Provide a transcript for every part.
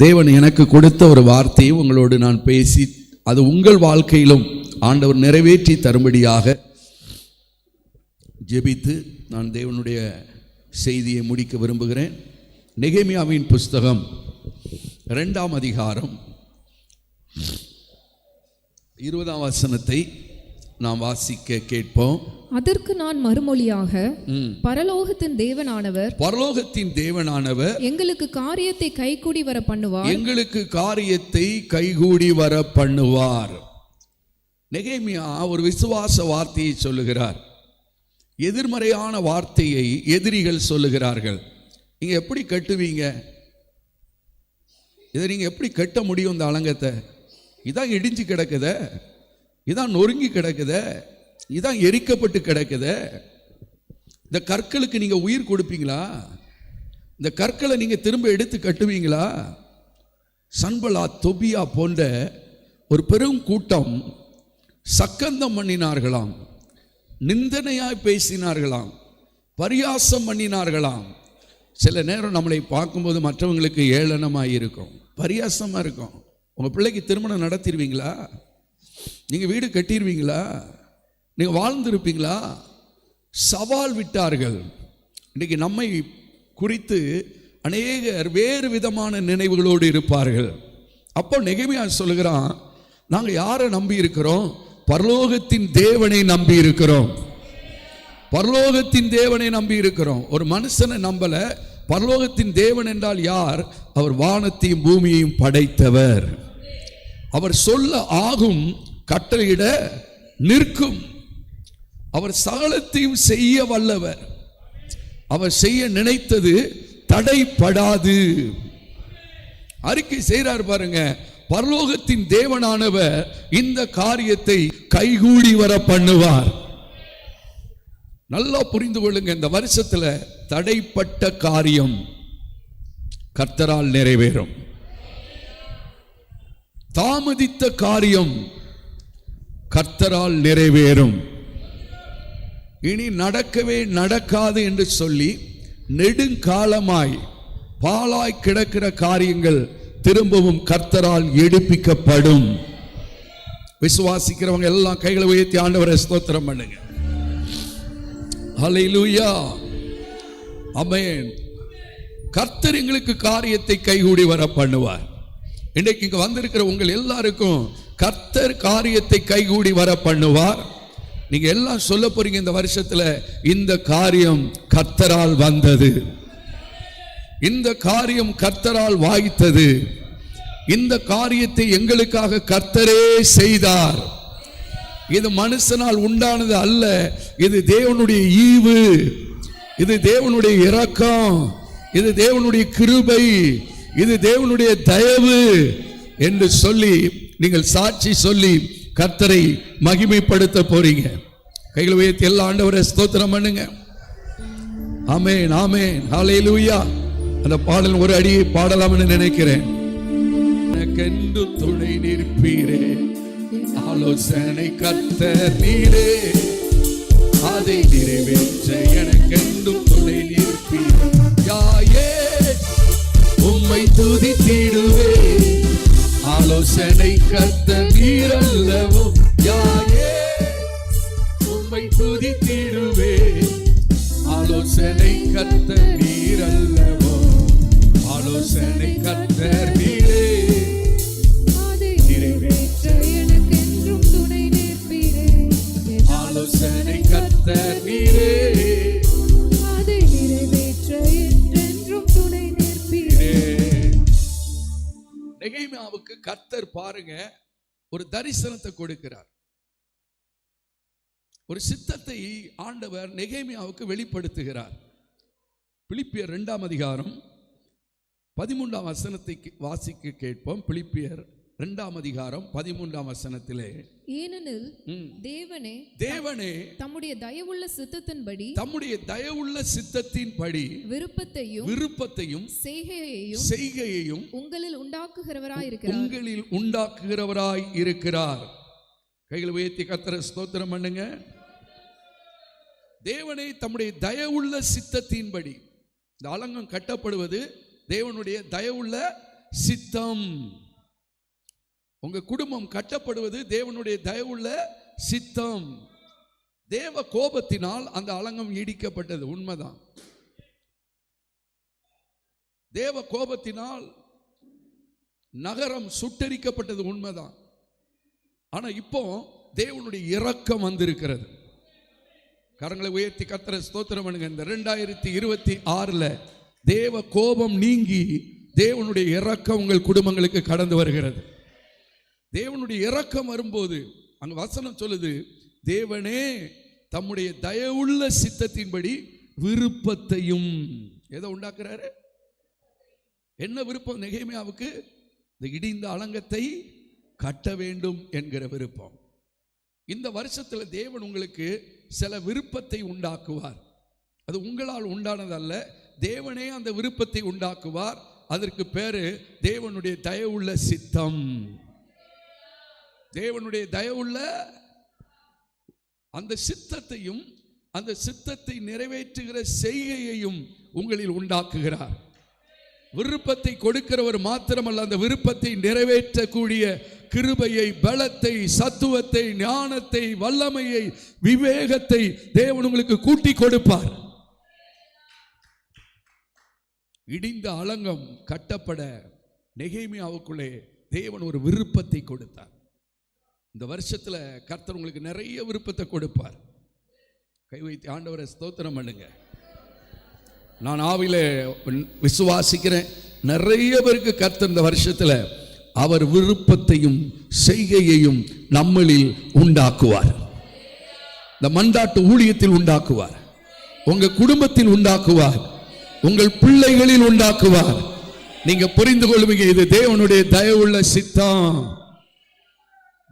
தேவன் எனக்கு கொடுத்த ஒரு வார்த்தையை உங்களோடு நான் பேசி அது உங்கள் வாழ்க்கையிலும் ஆண்டவர் நிறைவேற்றி தரும்படியாக ஜெபித்து நான் தேவனுடைய செய்தியை முடிக்க விரும்புகிறேன். நெகேமியாவின் புஸ்தகம் 2ஆம் அதிகாரம் 20ஆம் வசனத்தை நாம் வாசிக்க கேட்போம். அதற்கு நான் மறுமொழியாக, பரலோகத்தின் தேவனானவர் எங்களுக்கு காரியத்தை கைகூடி வர பண்ணுவார். நெகேமியா ஒரு விசுவாச வார்த்தையை சொல்லுகிறார். எதிர்மறையான வார்த்தையை எதிரிகள் சொல்லுகிறார்கள். நீங்க எப்படி கட்டுவீங்க? இதை நீங்க எப்படி கட்ட முடியும்? இந்த அலங்கத்தை இதான் இடிஞ்சு கிடக்குத, இதான் நொறுங்கி கிடக்குத, இதான் எரிக்கப்பட்டு கிடக்குத. இந்த கற்களுக்கு நீங்க உயிர் கொடுப்பீங்களா? இந்த கற்களை நீங்க திரும்ப எடுத்து கட்டுவீங்களா? சன்பலா தொபியா போன்ற ஒரு பெரும் கூட்டம் சக்கந்தம் பண்ணினார்களாம், நிந்தனையாய் பேசினார்களாம், பரியாசம் பண்ணினார்களாம். சில நேரம் நம்மளை பார்க்கும்போது மற்றவங்களுக்கு ஏளனமாக இருக்கும், பரியாசமாக இருக்கும். உங்கள் பிள்ளைக்கு திருமணம் நடத்திடுவீங்களா? நீங்கள் வீடு கட்டிடுவீங்களா? நீங்கள் வாழ்ந்திருப்பீங்களா? சவால் விட்டார்கள். இன்றைக்கி நம்மை குறித்து அநேகர் வேறு விதமான நினைவுகளோடு இருப்பார்கள். அப்போ நெகேமியா சொல்லுகிறான், நாங்கள் யாரை நம்பி இருக்கிறோம்? பரலோகத்தின் தேவனை நம்பி இருக்கிறோம். பரலோகத்தின் தேவனை நம்பி இருக்கிறோம். ஒரு மனுஷனை நம்பல. பரலோகத்தின் தேவன் என்றால் யார்? அவர் வானத்தையும் பூமியையும் படைத்தவர். அவர் சொல்ல ஆகும், கட்டளையிட நிற்கும். அவர் சகலத்தையும் செய்ய வல்லவர். அவர் செய்ய நினைத்தது தடைப்படாது. அறிக்கை செய்றார் பாருங்க. பரலோகத்தின் தேவனானவர் இந்த காரியத்தை கைகூடி வர பண்ணுவார். நல்லா புரிந்து கொள்ளுங்க. இந்த வருஷத்துல தடைப்பட்ட காரியம் கர்த்தரால் நிறைவேறும். தாமதித்த காரியம் கர்த்தரால் நிறைவேறும். இனி நடக்கவே நடக்காது என்று சொல்லி நெடுங்காலமாய் பாழாய் கிடக்கிற காரியங்கள் திரும்பவும் கர்த்தரால் எடுப்பிக்கப்படும். விசுவாசிக்கிறவங்க எல்லாம் கைகளை உயர்த்தி ஆண்டவரை ஸ்தோத்திரம் பண்ணுங்க. ஹல்லேலூயா, ஆமென். கர்த்தர் எங்களுக்கு காரியத்தை கைகூடி வர பண்ணுவார். இன்றைக்கு இங்க வந்திருக்கிற உங்கள் எல்லாருக்கும் கர்த்தர் காரியத்தை கைகூடி வர பண்ணுவார். நீங்க எல்லாம் சொல்ல போறீங்க, இந்த வருஷத்துல இந்த காரியம் கர்த்தரால் வந்தது, இந்த காரியம் கர்த்தரால் வாய்த்தது, இந்த காரியத்தை எங்களுக்காக கர்த்தரே செய்தார். இது மனுஷனால் உண்டானது அல்ல, இது தேவனுடைய ஈவு, இது தேவனுடைய இரக்கம், இது தேவனுடைய கிருபை, இது தேவனுடைய தயவு என்று சொல்லி நீங்கள் சாட்சி சொல்லி கர்த்தரை மகிமைப்படுத்த போறீங்க. கைகளை உயர்த்தி எல்லா ஆண்டவரை ஸ்தோத்திரம் பண்ணுங்க. ஆமென், ஆமென், ஹல்லேலூயா. அந்த பாடல் ஒரு அடியை பாடலாம்னு நினைக்கிறேன். எனக்கென்று துணை நிற்பீரே, ஆலோசனை கர்த்தர் நீரே, அதை நிறைவேற்ற எனக்கென்று துணை நிற்பீரே. யாயே உம்மை துதித்திடுவே, ஆலோசனை கர்த்தர் நீரல்லவோ. யாயே உம்மை துதித்திடுவே, ஆலோசனை கர்த்தர் நீரல்லவோ. ஆலோசனை கர்த்தர் நீரே, அதை நிறைவேற்ற எனக்கென்றும் துணை நிற்பீரே. ஆலோசனை கர்த்தர் நீரே, அதை நிறைவேற்ற என்றென்றும் துணை நிற்பீரே. நெகேமியாவுக்கு கர்த்தர் பாருங்க ஒரு தரிசனத்தை கொடுக்கிறார். ஒரு சித்தத்தை ஆண்டவர் நெகேமியாவுக்கு வெளிப்படுத்துகிறார். பிலிப்பியர் 2ஆம் அதிகாரம் 13ஆம் வசனத்தை வாசிக்க கேட்போம். பிலிப்பியர் 2ஆம் அதிகாரம் 13ஆம் வசனத்திலே, ஏனெனில் தேவனே தம்முடைய தயவுள்ள சித்தத்தின்படி விருப்பத்தையும் செய்கையையும் உங்களில் உண்டாக்குகிறவராய் இருக்கிறார். கைகளை உயர்த்தி கர்த்தரை ஸ்தோத்திரம் பண்ணுங்க. தேவனே தம்முடைய தயவுள்ள சித்தத்தின்படி, இந்த அலங்கம் கட்டப்படுவது தேவனுடைய தயவுள்ள சித்தம். உங்க குடும்பம் கட்டப்படுவது தேவனுடைய தயவுள்ள சித்தம். தேவ கோபத்தினால் அந்த அலங்கம் இடிக்கப்பட்டது, உண்மைதான். தேவ கோபத்தினால் நகரம் சுட்டரிக்கப்பட்டது, உண்மைதான். ஆனா இப்போ தேவனுடைய இரக்கம் வந்திருக்கிறது. கரங்களை உயர்த்தி கர்த்தரை ஸ்தோத்திரம் பண்ணுங்க. இந்த 2026 தேவ கோபம் நீங்கி தேவனுடைய இரக்கம் உங்கள் குடும்பங்களுக்கு கடந்து வருகிறது. தேவனுடைய இரக்கம் வரும்போது அங்க வசனம் சொல்லுது, தேவனே தம்முடைய தயவுள்ள சித்தத்தின்படி விருப்பத்தையும் எதை உண்டாக்குறாரு? என்ன விருப்பம் நெகேமியாவுக்கு? இந்த இடிந்த அலங்கத்தை கட்ட வேண்டும் என்கிற விருப்பம். இந்த வருஷத்தில் தேவன் உங்களுக்கு சில விருப்பத்தை உண்டாக்குவார். அது உங்களால் உண்டானதல்ல, தேவனே அந்த விருப்பத்தை உண்டாக்குவார். அதற்கு பேரு தேவனுடைய தயவுள்ள சித்தம். தேவனுடைய தயவுள்ள அந்த சித்தத்தையும் அந்த சித்தத்தை நிறைவேற்றுகிற செய்கையையும் உங்களில் உண்டாக்குகிறார். விருப்பத்தை கொடுக்கிறவர் மாத்திரமல்ல, அந்த விருப்பத்தை நிறைவேற்றக்கூடிய கிருபையை, பலத்தை, சத்துவத்தை, ஞானத்தை, வல்லமையை, விவேகத்தை தேவன் உங்களுக்கு கூட்டி கொடுப்பார். இடிந்த அலங்கம் கட்டப்பட நெகேமியாவுக்குள்ளே தேவன் ஒரு விருப்பத்தை கொடுத்தார். இந்த வருஷத்துல கர்த்தர் உங்களுக்கு நிறைய விருப்பத்தை கொடுப்பார். கை வைத்து ஆண்டவரை ஸ்தோத்திரம் பண்ணுங்க. நான் ஆவிலே விசுவாசிக்கிறேன், நிறைய பேருக்கு கர்த்தர் இந்த வருஷத்துல அவர் விருப்பத்தையும் செய்கையையும் நம்மளில் உண்டாக்குவார். இந்த மண்டாட்டு ஊழியத்தில் உண்டாக்குவார், உங்க குடும்பத்தில் உண்டாக்குவார், உங்கள் பிள்ளைகளில் உண்டாக்குவார். நீங்க புரிந்து கொள்வீங்க, இது தேவனுடைய தயவுள்ள சித்தம்.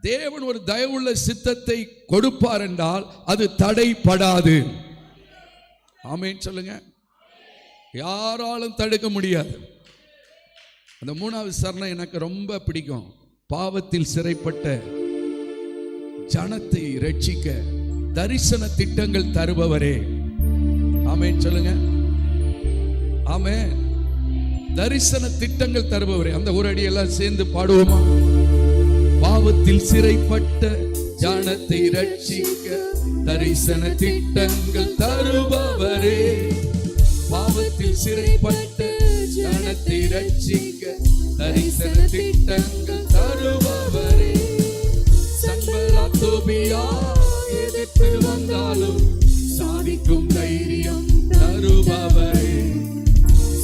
தேவன் ஒரு தயவுள்ள சித்தத்தை கொடுப்பார் என்றால் அது தடைப்படாது. ஆமென் சொல்லுங்க. யாராலும் தடுக்க முடியாது. அந்த 3வது சரணம் எனக்கு ரொம்ப பிடிக்கும். பாவத்தில் சிறைப்பட்ட ஜனத்தை ரட்சிக்க தரிசன திட்டங்கள் தருபவரே. ஆமென் சொல்லுங்க. ஆமென். தரிசன திட்டங்கள் தருபவரே. அந்த ஒரு அடி எல்லாம் சேர்ந்து பாடுவோமா? பாவத்தில் சிறைப்பட்ட ஜனத்தை ரட்சிக்க தரிசன திட்டங்கள் தருபவரே. பாவத்தில் சிறைப்பட்ட ஜனத்தை ரட்சிக்க தரிசன திட்டங்கள் தருபவரே. சன்பல்லாத் தோபியா எதிர்த்து வந்தாலும் சாதிக்கும் தைரியம் தருபவரே.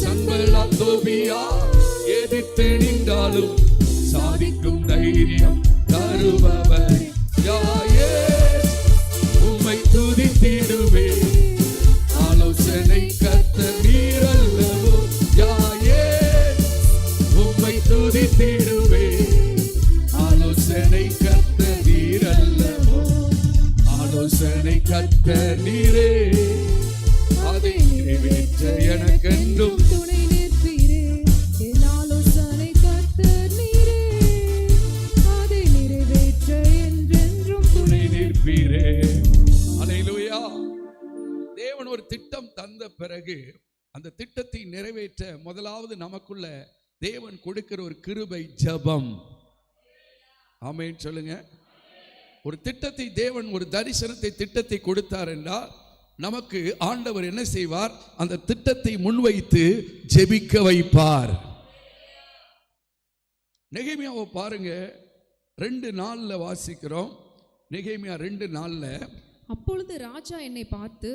சன்பல்லாத் தோபியா எதிர்த்து நின்றாலும் சாதிக்கும் தைரியம் தருபவரே. யாயே உம்மை துதித்திடுவே, ஆலோசனை கர்த்தர் நீர் அல்லவோ. யாயே உம்மை துதித்திடுவே, ஆலோசனை கர்த்தர் நீர் அல்லவோ. ஆலோசனை கர்த்தர் நீரே, அதை நிறைவேற்ற எனக்கென்றும் துணை நிற்பீரே. என் ஆலோசனை கர்த்தர் நீரே, அதை நிறைவேற்ற என்றென்றும் துணை நிற்பீரே. அல்லேலூயா. தேவன் ஒரு திட்டம் தந்த பிறகு அந்த திட்டத்தை நிறைவேற்ற முதலாவது நமக்குள்ள தேவன் கொடுக்கிற ஒரு கிருபை ஜெபம். ஆமென் சொல்லுங்க. ஒரு திட்டத்தை தேவன், ஒரு தரிசனத்தை, திட்டத்தை கொடுத்தார் என்றால் நமக்கு ஆண்டவர் என்ன செய்வார்? அந்த திட்டத்தை முன்வைத்து ஜெபிக்க வைப்பார். நெகேமியாவை பாருங்க, 2:4 வாசிக்கிறோம். நெகேமியா 2:4. அப்பொழுது ராஜா என்னை பார்த்து,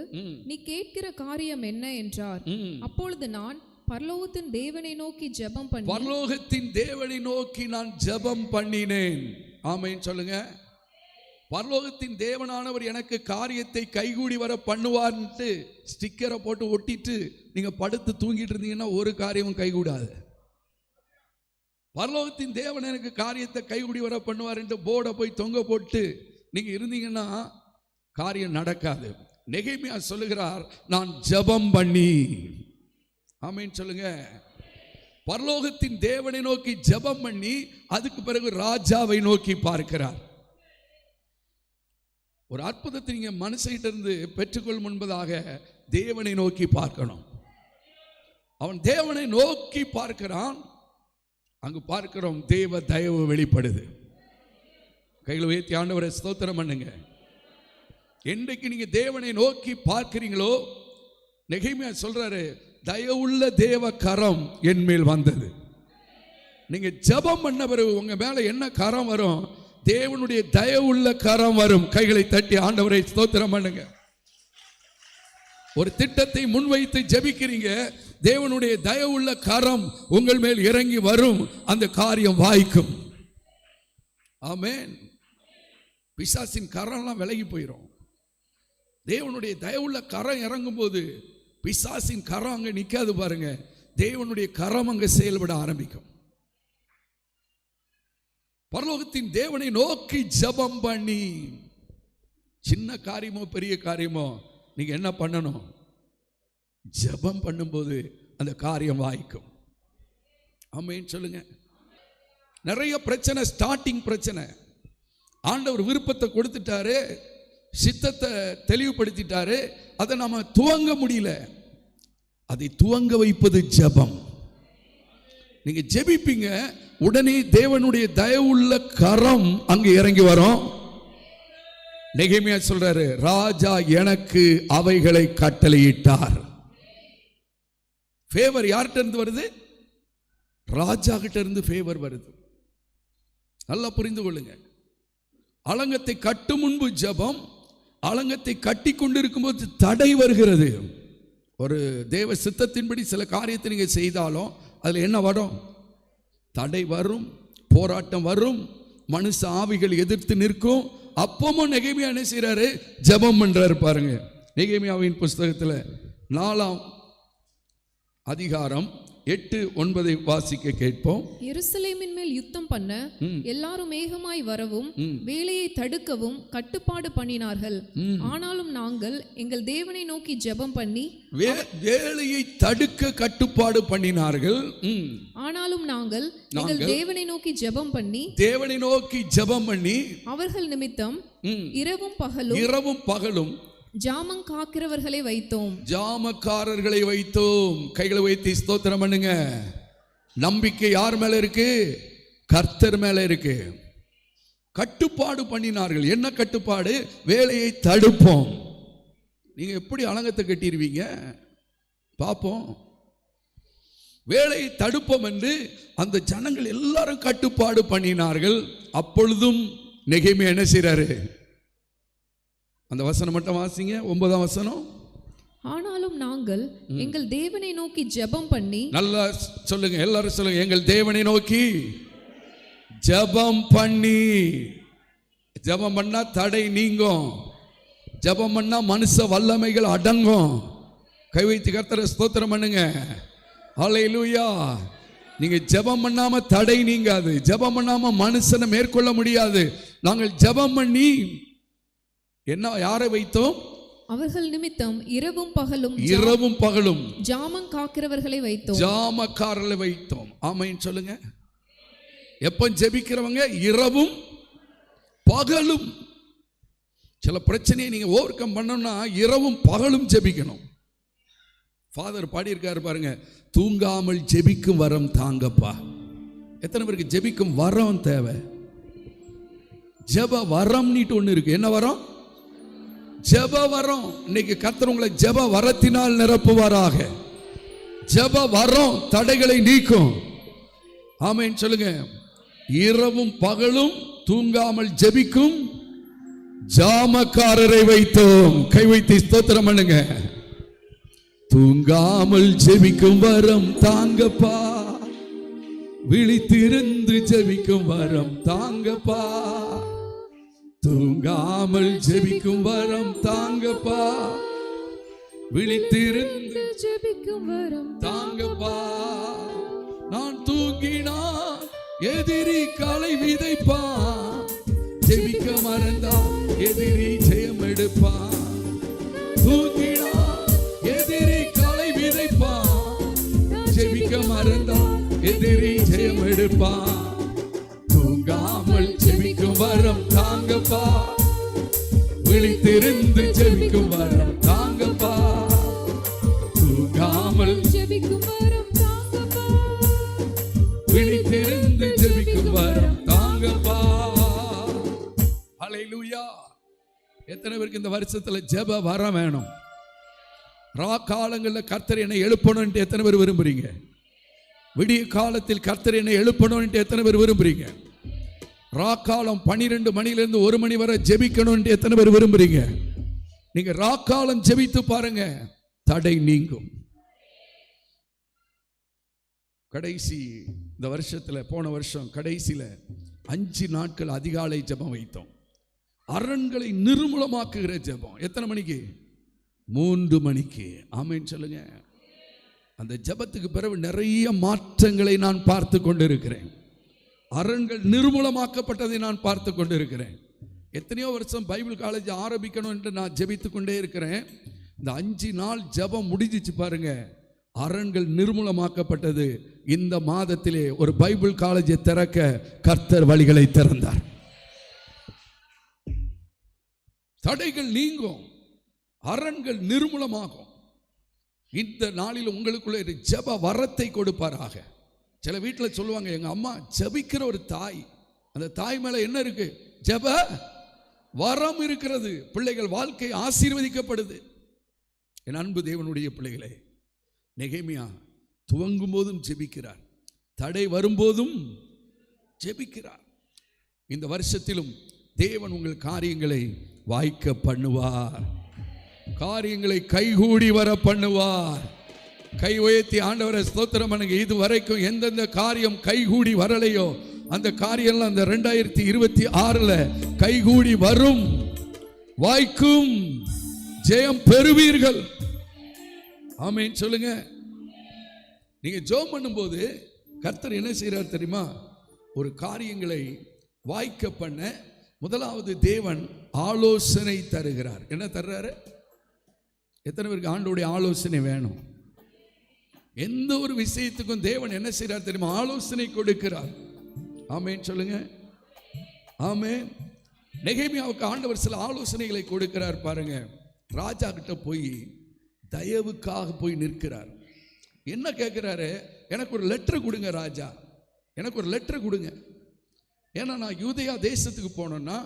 நீ கேட்கிற காரியம் என்ன என்றார். அப்பொழுது நான் பரலோகத்தின் தேவனை நோக்கி ஜெபம் பண்ணி, பரலோகத்தின் தேவனை நோக்கி நான் ஜெபம் பண்ணினேன். ஆமென் சொல்லுங்க. பரலோகத்தின் தேவனானவர் எனக்கு காரியத்தை கைகூடி வர பண்ணுவார்ன்ட்டு ஸ்டிக்கரை போட்டு ஒட்டிட்டு நீங்க படுத்து தூங்கிட்டு இருந்தீங்கன்னா ஒரு காரியமும் கைகூடாது. பரலோகத்தின் தேவன் எனக்கு காரியத்தை கைகூடி வர பண்ணுவார் என்று போர்டை போய் தொங்க போட்டு நீங்க இருந்தீங்கன்னா காரியம் நடக்காது. நெகேமியா சொல்லுகிறார், நான் ஜெபம் பண்ணி. ஆமென் சொல்லுங்க. பரலோகத்தின் தேவனை நோக்கி ஜெபம் பண்ணி அதுக்கு பிறகு ராஜாவை நோக்கி பார்க்கிறார். ஒரு அற்புதத்தை நீங்க மனுஷன்கிட்ட இருந்து பெற்றுக்கொள் முன்பதாக தேவனை நோக்கி பார்க்கணும். அவன் தேவனை நோக்கி பார்க்கிறான். அங்கு பார்க்கிறோம் தேவ தயவு வெளிப்படுது. கையில் உயர்த்தி ஆண்டவரை ஸ்தோத்திரம் பண்ணுங்க. என்றைக்கு நீங்க தேவனை நோக்கி பார்க்கிறீங்களோ, நெகேமியா சொல்றாரு, தயவுள்ள தேவ கரம் என் மேல் வந்தது. நீங்க ஜெபம் பண்ண பிறகு உங்க மேல என்ன கரம் வரும்? தேவனுடைய தயவுள்ள கரம் வரும். கைகளை தட்டி ஆண்டவரை ஸ்தோத்திரம் பண்ணுங்க. ஒரு திட்டத்தை முன்வைத்து ஜெபிக்கிறீங்க, தேவனுடைய தயவுள்ள கரம் உங்கள் மேல் இறங்கி வரும், அந்த காரியம் வாய்க்கும். ஆமென். பிசாசின் கரம்லாம் விலகி போயிடும். தேவனுடைய தயவுள்ள கரம் இறங்கும் போது பிசாசின் கரம் அங்க நிக்காது பாருங்க, தேவனுடைய கரம் அங்க செயல்பட ஆரம்பிக்கும். பரலோகத்தின் தேவனை நோக்கி ஜெபம் பண்ணி, சின்ன காரியமோ பெரிய காரியமோ நீங்க என்ன பண்ணணும்? ஜெபம் பண்ணும்போது அந்த காரியம் வாய்க்கும். ஆமென் சொல்லுங்க. நிறைய பிரச்சனை ஸ்டார்டிங் பிரச்சனை. ஆண்டவர் விருப்பத்தை கொடுத்துட்டாரு, சித்தத்தை தெளிவுபடுத்திட்டாரு, அதை நாம துவங்க முடியல. அதை துவங்க வைப்பது ஜெபம். நீங்க ஜெபிப்பீங்க, உடனே தேவனுடைய தயவுள்ள கரம் அங்கு இறங்கி வரும். நெகேமியா சொல்றாரு, ராஜா எனக்கு அவைகளை கட்டளையிட்டார். ஃபேவர் யார்கிட்ட இருந்து வருது? ராஜா கிட்ட இருந்து ஃபேவர் வருது. நல்லா புரிந்து கொள்ளுங்க. அலங்கத்தை கட்டும் முன்பு ஜெபம், அலங்கத்தை கட்டி கொண்டிருக்கும் போது தடை வருகிறது. ஒரு தேவ சித்தத்தின்படி சில காரியத்தை நீங்க செய்தாலும் அதுல என்ன வரும்? தடை வரும், போராட்டம் வரும், மனுஷ ஆவிகள் எதிர்த்து நிற்கும். அப்பவும் நெகேமியா என்ன செய்யறாரு? ஜெபம் பண்றாரு. பாருங்க, நெகேமியாவின் புஸ்தகத்தில் 4ஆம் அதிகாரம் 8-9 வாசிக்க கேட்போம். எருசலேமின் மேல் யுத்தம் பண்ண எல்லாரும் மேகமாய் வரவும் வேலையை தடுக்கவும் கட்டுப்பாடு பண்ணினார்கள். ஆனாலும் நாங்கள் எங்கள் தேவனை நோக்கி ஜெபம் பண்ணி, வேலையை தடுக்க கட்டுப்பாடு பண்ணினார்கள். ஆனாலும் நாங்கள் எங்கள் தேவனை நோக்கி ஜெபம் பண்ணி, தேவனை நோக்கி ஜெபம் பண்ணி அவர்கள் நிமித்தம் இரவும் பகலும் ஜாமம் காக்கிறவர்களை வைத்தோம். ஜாமக்காரர்களை வைத்தோம். கைகளை வைத்து ஸ்தோத்திரம் பண்ணுங்க. நம்பிக்கை யார் மேல இருக்கு? கர்த்தர் மேல இருக்கு. கட்டுப்பாடு பண்ணினார்கள். என்ன கட்டுப்பாடு? வேலையை தடுப்போம். நீங்க எப்படி அலங்கத்தை கட்டிடுவீங்க பாப்போம். வேலையை தடுப்போம் என்று அந்த ஜனங்கள் எல்லாரும் கட்டுப்பாடு பண்ணினார்கள். அப்பொழுதும் நெகேமியா என்ன செய்றாரு? அந்த வசனம் மட்டும் வாசிங்க, 9ஆம் வசனம். ஆனாலும் நாங்கள் எங்கள் தேவனை நோக்கி ஜெபம் பண்ணி, நல்லா சொல்லுங்க, எல்லாரும் சொல்லுங்க, எங்கள் தேவனை நோக்கி ஜெபம் பண்ணி. ஜெபம் பண்ணா தடை நீங்கும். ஜெபம் பண்ணா மனுஷ வல்லமைகள் அடங்கும். கை வைத்து கர்த்தரை ஸ்தோத்திரம் பண்ணுங்க. ஹல்லேலூயா. நீங்க ஜெபம் பண்ணாம தடை நீங்காது. ஜெபம் பண்ணாம மனுஷனை மேற்கொள்ள முடியாது. நாங்கள் ஜெபம் பண்ணி என்ன யாரை வைத்தோம்? அவர்கள் நிமித்தம் இரவும் பகலும் ஜாமம் காக்கிறவர்களை வைத்தோம். ஜாமக்காரர்களை வைத்தோம். ஆமென் சொல்லுங்க. எப்ப ஜெபிக்கிறவங்க இரவும் பகலும். சில பிரச்சனையை நீங்க ஓவர் கம் பண்ணணும்னா இரவும் பகலும் ஜெபிக்கணும். ஃபாதர் பாடியிருக்காரு பாருங்க, தூங்காமல் ஜெபிக்கும் வரம் தாங்கப்பா. எத்தனை பேருக்கு ஜெபிக்கும் வரம் தேவை? ஜெப வரம் நீட்டு ஒண்ணு இருக்கு. என்ன வரம்? ஜெப வரம். இன்னைக்கு கர்த்தர் உங்களை ஜெப வரத்தினால் நிரப்புவாராக. ஜெப வரம் தடைகளை நீக்கும். ஆமென் சொல்லுங்க. இரவும் பகலும் தூங்காமல் ஜெபிக்கும் ஜாமக்காரரை வைத்தோம். கை வைத்து ஸ்தோத்திரம் பண்ணுங்க. தூங்காமல் ஜெபிக்கும் வரம் தாங்கப்பா, விழித்திருந்து ஜெபிக்கும் வரம் தாங்கப்பா, தூங்காமல் ஜெபிக்கும் வரம் தாங்கப்பா, விழித்திருந்து ஜெபிக்கும் வரம் தாங்கப்பா. நான் தூங்கினால் எதிரி களை விதைப்பான், ஜெபிக்க மறந்தால் எதிரி ஜெயம் எடுப்பான். தூங்கினால் எதிரி களை விதைப்பான், ஜெபிக்க மறந்தால் எதிரி ஜெயம் எடுப்பான். தூங்காமல் ஜெபிக்கும் வரம் தாங்கப்பா, விழித்திருந்து ஜெபிக்கும் வரம் தாங்கப்பா, தூங்காமல் ஜெபிக்கும் வரம் தாங்கப்பா, விழித்திருந்து எத்தனை பேருக்கு இந்த வருஷத்துல ஜெப வரம் வேணும்? ரா காலங்களில் கர்த்தர் என்னை எழுப்பணும்னு எத்தனை பேர் விரும்புறீங்க? விடிய காலத்தில் கர்த்தர் என்னை எழுப்பணும்னு எத்தனை பேர் விரும்புறீங்க? ரா காலம் 12 மணிலிருந்து 1 மணி வரை ஜெபிக்கணும்னு எத்தனை பேர் விரும்புறீங்க? நீங்க ரா காலம் ஜெபித்து பாருங்க, தடை நீங்கும். கடைசி இந்த வருஷத்துல, போன வருஷம் கடைசியில 5 நாட்கள் அதிகாலை ஜெபம் வைத்தோம். அரண்களை நிர்மூலமாக்குகிற ஜெபம். எத்தனை மணிக்கு? 3 மணிக்கு. ஆமென் சொல்லுங்க. அந்த ஜெபத்துக்கு பிறகு நிறைய மாற்றங்களை நான் பார்த்து கொண்டிருக்கிறேன். அரண்கள் நிர்மூலமாக்கப்பட்டதை நான் பார்த்து கொண்டிருக்கிறேன். எத்தனையோ வருஷம் பைபிள் காலேஜ் ஆரம்பிக்கணும் என்று நான் ஜெபித்து கொண்டே இருக்கிறேன். இந்த 5 நாள் ஜெபம் முடிஞ்சிச்சு பாருங்க, அரண்கள் நிர்மூலமாக்கப்பட்டது. இந்த மாதத்திலே ஒரு பைபிள் காலேஜை திறக்க கர்த்தர் வழிகளை திறந்தார். தடைகள் நீங்கும், அரண்கள் நிர்மூலமாகும். இந்த நாளில் உங்களுக்குள்ள ஜெப வரத்தை கொடுப்பாராக. சில வீட்டில் சொல்லுவாங்க, எங்க அம்மா ஜெபிக்கிற ஒரு தாய், அந்த தாய் மேல என்ன இருக்கு? ஜெப வரம் இருக்கிறது. பிள்ளைகள் வாழ்க்கை ஆசீர்வதிக்கப்படுது. என் அன்பு தேவனுடைய பிள்ளைகளே, நெகேமியா துவங்கும் போதும் ஜெபிக்கிறார், தடை வரும்போதும் ஜெபிக்கிறார். இந்த வருஷத்திலும் தேவன் உங்கள் காரியங்களை வாய்க்க பண்ணுவார், காரியங்களை கைகூடி வர பண்ணுவார். கை உயர்த்தி ஆண்டவரை ஸ்தோத்திரம் பண்ணுங்க. இது வரைக்கும் எந்தெந்த காரியம் கைகூடி வரலையோ அந்த காரியம்லாம் அந்த 2026ல கைகூடி வரும், வாய்க்கும், ஜெயம் பெறுவீர்கள். ஆமென் சொல்லுங்க. நீங்க ஜெபம் பண்ணும்போது கர்த்தர் என்ன செய்றார் தெரியுமா? ஒரு காரியங்களை வாய்க்க பண்ண முதலாவது தேவன் ஆலோசனை தருகிறார். என்ன தர்றாரு? எத்தனை பேருக்கு ஆண்டவருடைய ஆலோசனை வேணும்? எந்த ஒரு விஷயத்துக்கும் தேவன் என்ன செய்றார் தெரியுமா? ஆலோசனை கொடுக்கிறார். ஆமென் சொல்லுங்க. ஆமென். நெகேமியாவுக்கு ஆண்டவர் சில ஆலோசனைகளை கொடுக்கிறார் பாருங்க. ராஜா கிட்ட போய் தயவுக்காக போய் நிற்கிறார். என்ன கேட்கிறாரு? எனக்கு ஒரு லெட்டர் கொடுங்க ராஜா, எனக்கு ஒரு லெட்டர் கொடுங்க. ஏன்னா நான் யூதேயா தேசத்துக்கு போனோம்னா